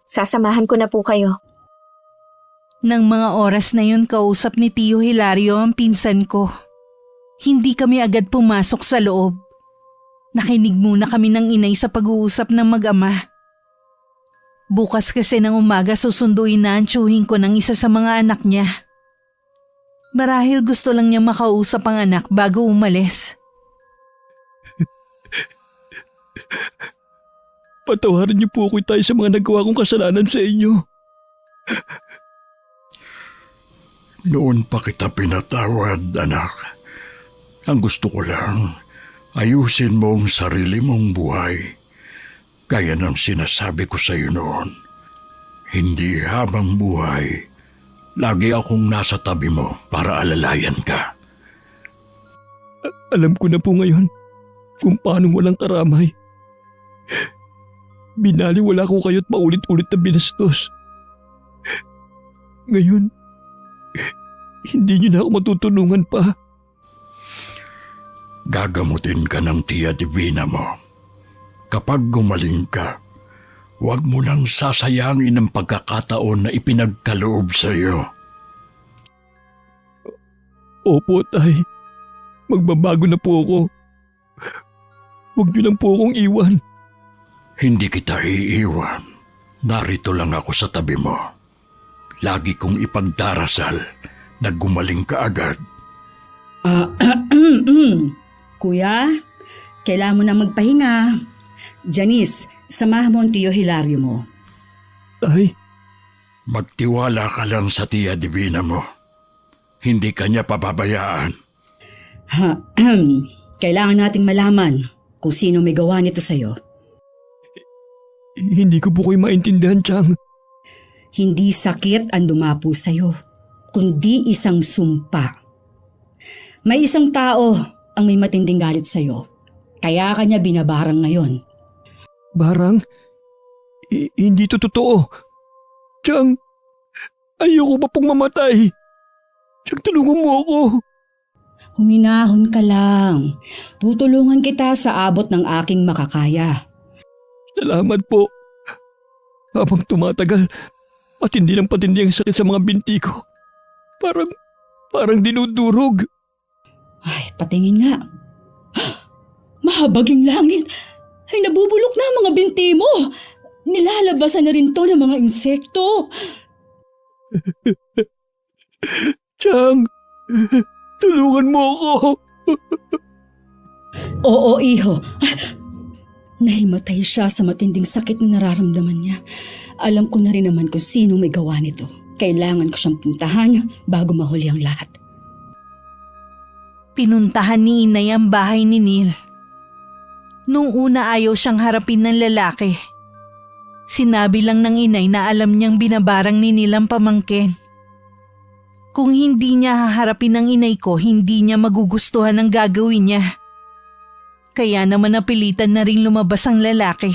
Sasamahan ko na po kayo. Nang mga oras na yun kausap ni Tio Hilario ang pinsan ko. Hindi kami agad pumasok sa loob. Nakinig muna kami ng inay sa pag-uusap ng mag-ama. Bukas kasi ng umaga susunduin na ang tiyuhin ko ng isa sa mga anak niya. Marahil gusto lang niya makausap ang anak bago umalis. Patawarin niyo po ako tayo sa mga nagawa kong kasalanan sa inyo. Noon pa kita pinatawad, anak. Ang gusto ko lang, ayusin mo ang sarili mong buhay. Kaya ng sinasabi ko sa iyo noon, hindi habang buhay, lagi akong nasa tabi mo para alalayan ka. Alam ko na po ngayon kung paano walang karamay. Binaliwala ko kayo't paulit-ulit na binastos. Ngayon, hindi niyo na ako matutulungan pa. Gagamutin ka ng Tia Divina mo. Kapag gumaling ka, huwag mo nang sasayangin ang pagkakataon na ipinagkaloob sa iyo. Opo, tay. Magbabago na po ako. Huwag niyo lang po akong iwan. Hindi kita iiwan. Narito lang ako sa tabi mo. Lagi kong ipagdarasal na gumaling ka agad. Kuya, kailangan mo na magpahinga. Janice, samahan mo ang Tio Hilario mo. Tay, Magtiwala ka lang sa Tia Divina mo. Hindi ka niya pababayaan. Kailangan nating malaman kung sino may gawa nito sa'yo. hindi ko po kayo maintindihan, Chang. Hindi sakit ang dumapo sa'yo, kundi isang sumpa. May isang tao ang may matinding galit sa'yo, kaya kanya binabarang ngayon. Barang? Hindi to totoo. Chang, ayoko pa pong mamatay. Chang, tulungan mo ako. Huminahon ka lang. Tutulungan kita sa abot ng aking makakaya. Salamat po. Habang tumatagal, patindi ng patindi ang sakit sa mga binti ko. Parang dinudurog. Ay, patingin nga. Mahabaging langit. Ay, nabubulok na ang mga binti mo. Nilalabasan na rin to ng mga insekto. Chang, tulungan mo ako. Oo, iho. Nahimatay siya sa matinding sakit na nararamdaman niya. Alam ko na rin naman kung sino may gawa nito. Kailangan ko siyang puntahan bago mahuli ang lahat. Pinuntahan ni inay ang bahay ni Neil. Nung una ayaw siyang harapin ng lalaki. Sinabi lang ng inay na alam niyang binabarang ni Neil ang pamangkin. Kung hindi niya haharapin ng inay ko, hindi niya magugustuhan ang gagawin niya. Kaya naman napilitan na rin lumabas ang lalaki.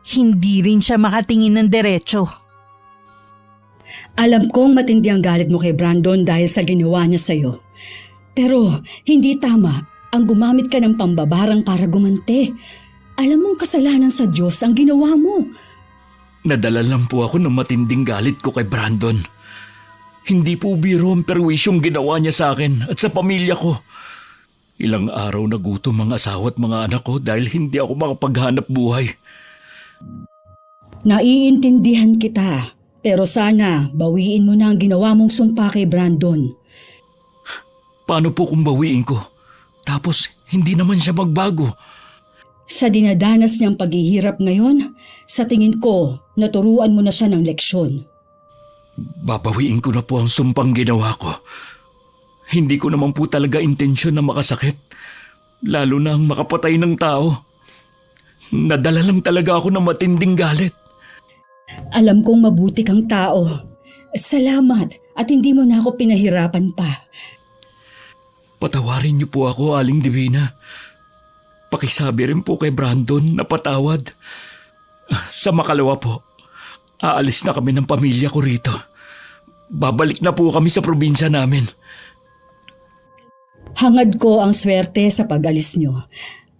Hindi rin siya makatingin ng diretso. Alam kong matindi ang galit mo kay Brandon dahil sa ginawa niya sa'yo. Pero hindi tama ang gumamit ka ng pambabarang para gumante. Alam mong kasalanan sa Diyos ang ginawa mo. Nadala lang po ako ng matinding galit ko kay Brandon. Hindi po biro ang perwisyong ginawa niya sa akin at sa pamilya ko. Ilang araw na gutom ang asawa at mga anak ko dahil hindi ako makapaghanap buhay. Naiintindihan kita, pero sana bawiin mo na ang ginawa mong sumpa kay Brandon. Paano po kung bawiin ko? Tapos hindi naman siya magbago. Sa dinadanas niyang paghihirap ngayon, sa tingin ko, naturuan mo na siya ng leksyon. Babawiin ko na po ang sumpang ginawa ko. Hindi ko naman po talaga intensyon na makasakit. Lalo na ang makapatay ng tao. Nadala lang talaga ako ng matinding galit. Alam kong mabuti kang tao. Salamat at hindi mo na ako pinahirapan pa. Patawarin niyo po ako, Aling Divina. Pakisabi rin po kay Brandon na patawad. Sa makalawa po, aalis na kami ng pamilya ko rito. Babalik na po kami sa probinsya namin. Hangad ko ang swerte sa pag-alis nyo.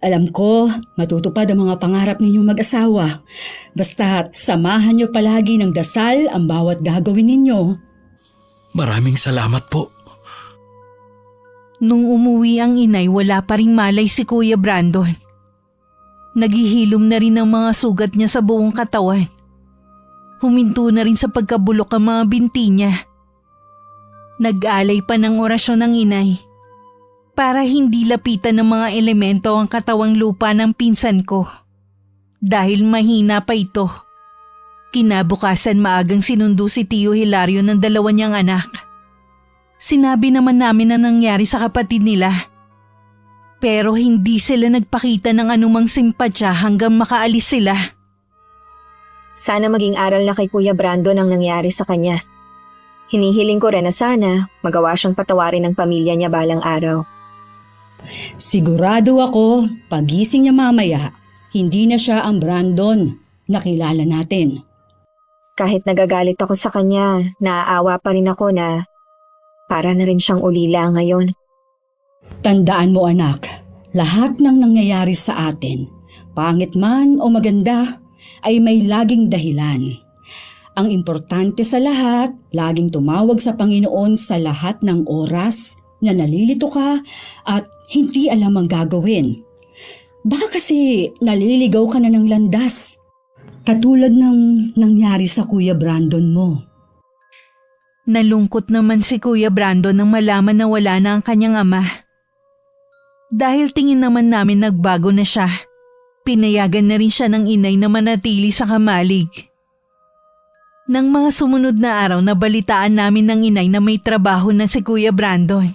Alam ko, matutupad ang mga pangarap ninyong mag-asawa. Basta't samahan nyo palagi ng dasal ang bawat gagawin ninyo. Maraming salamat po. Nung umuwi ang inay, wala pa ring malay si Kuya Brandon. Naghihilom na rin ang mga sugat niya sa buong katawan. Huminto na rin sa pagkabulok ang mga binti niya. Nag-alay pa ng orasyon ng inay para hindi lapitan ng mga elemento ang katawang lupa ng pinsan ko. Dahil mahina pa ito. Kinabukasan maagang sinundo si Tio Hilario ng dalawa niyang anak. Sinabi naman namin na nangyari sa kapatid nila. Pero hindi sila nagpakita ng anumang simpatya hanggang makaalis sila. Sana maging aral na kay Kuya Brandon ang nangyari sa kanya. Hinihiling ko rin na sana magawa siyang patawarin ng pamilya niya balang araw. Sigurado ako, pagising niya mamaya, hindi na siya ang Brandon na kilala natin. Kahit nagagalit ako sa kanya, naaawa pa rin ako na para na rin siyang ulila ngayon. Tandaan mo anak, lahat ng nangyayari sa atin, pangit man o maganda, ay may laging dahilan. Ang importante sa lahat, laging tumawag sa Panginoon sa lahat ng oras na nalilito ka at hindi alam ang gagawin. Baka kasi naliligaw ka na ng landas. Katulad ng nangyari sa Kuya Brandon mo. Nalungkot naman si Kuya Brandon nang malaman na wala na ang kanyang ama. Dahil tingin naman namin nagbago na siya, pinayagan na rin siya ng inay na manatili sa kamalig. Nang mga sumunod na araw nabalitaan namin ng inay na may trabaho na si Kuya Brandon.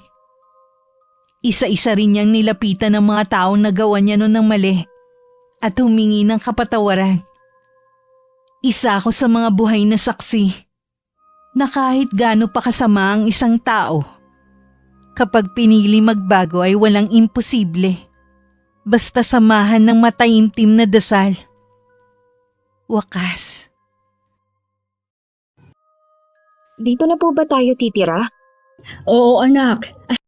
Isa-isa rin niyang nilapitan ng mga taong nagawa niya noon ng mali at humingi ng kapatawaran. Isa ako sa mga buhay na saksi na kahit gaano pa kasama ang isang tao, kapag pinili magbago ay walang imposible. Basta samahan ng mataimtim na dasal. Wakas. Dito na po ba tayo titira? Oo anak,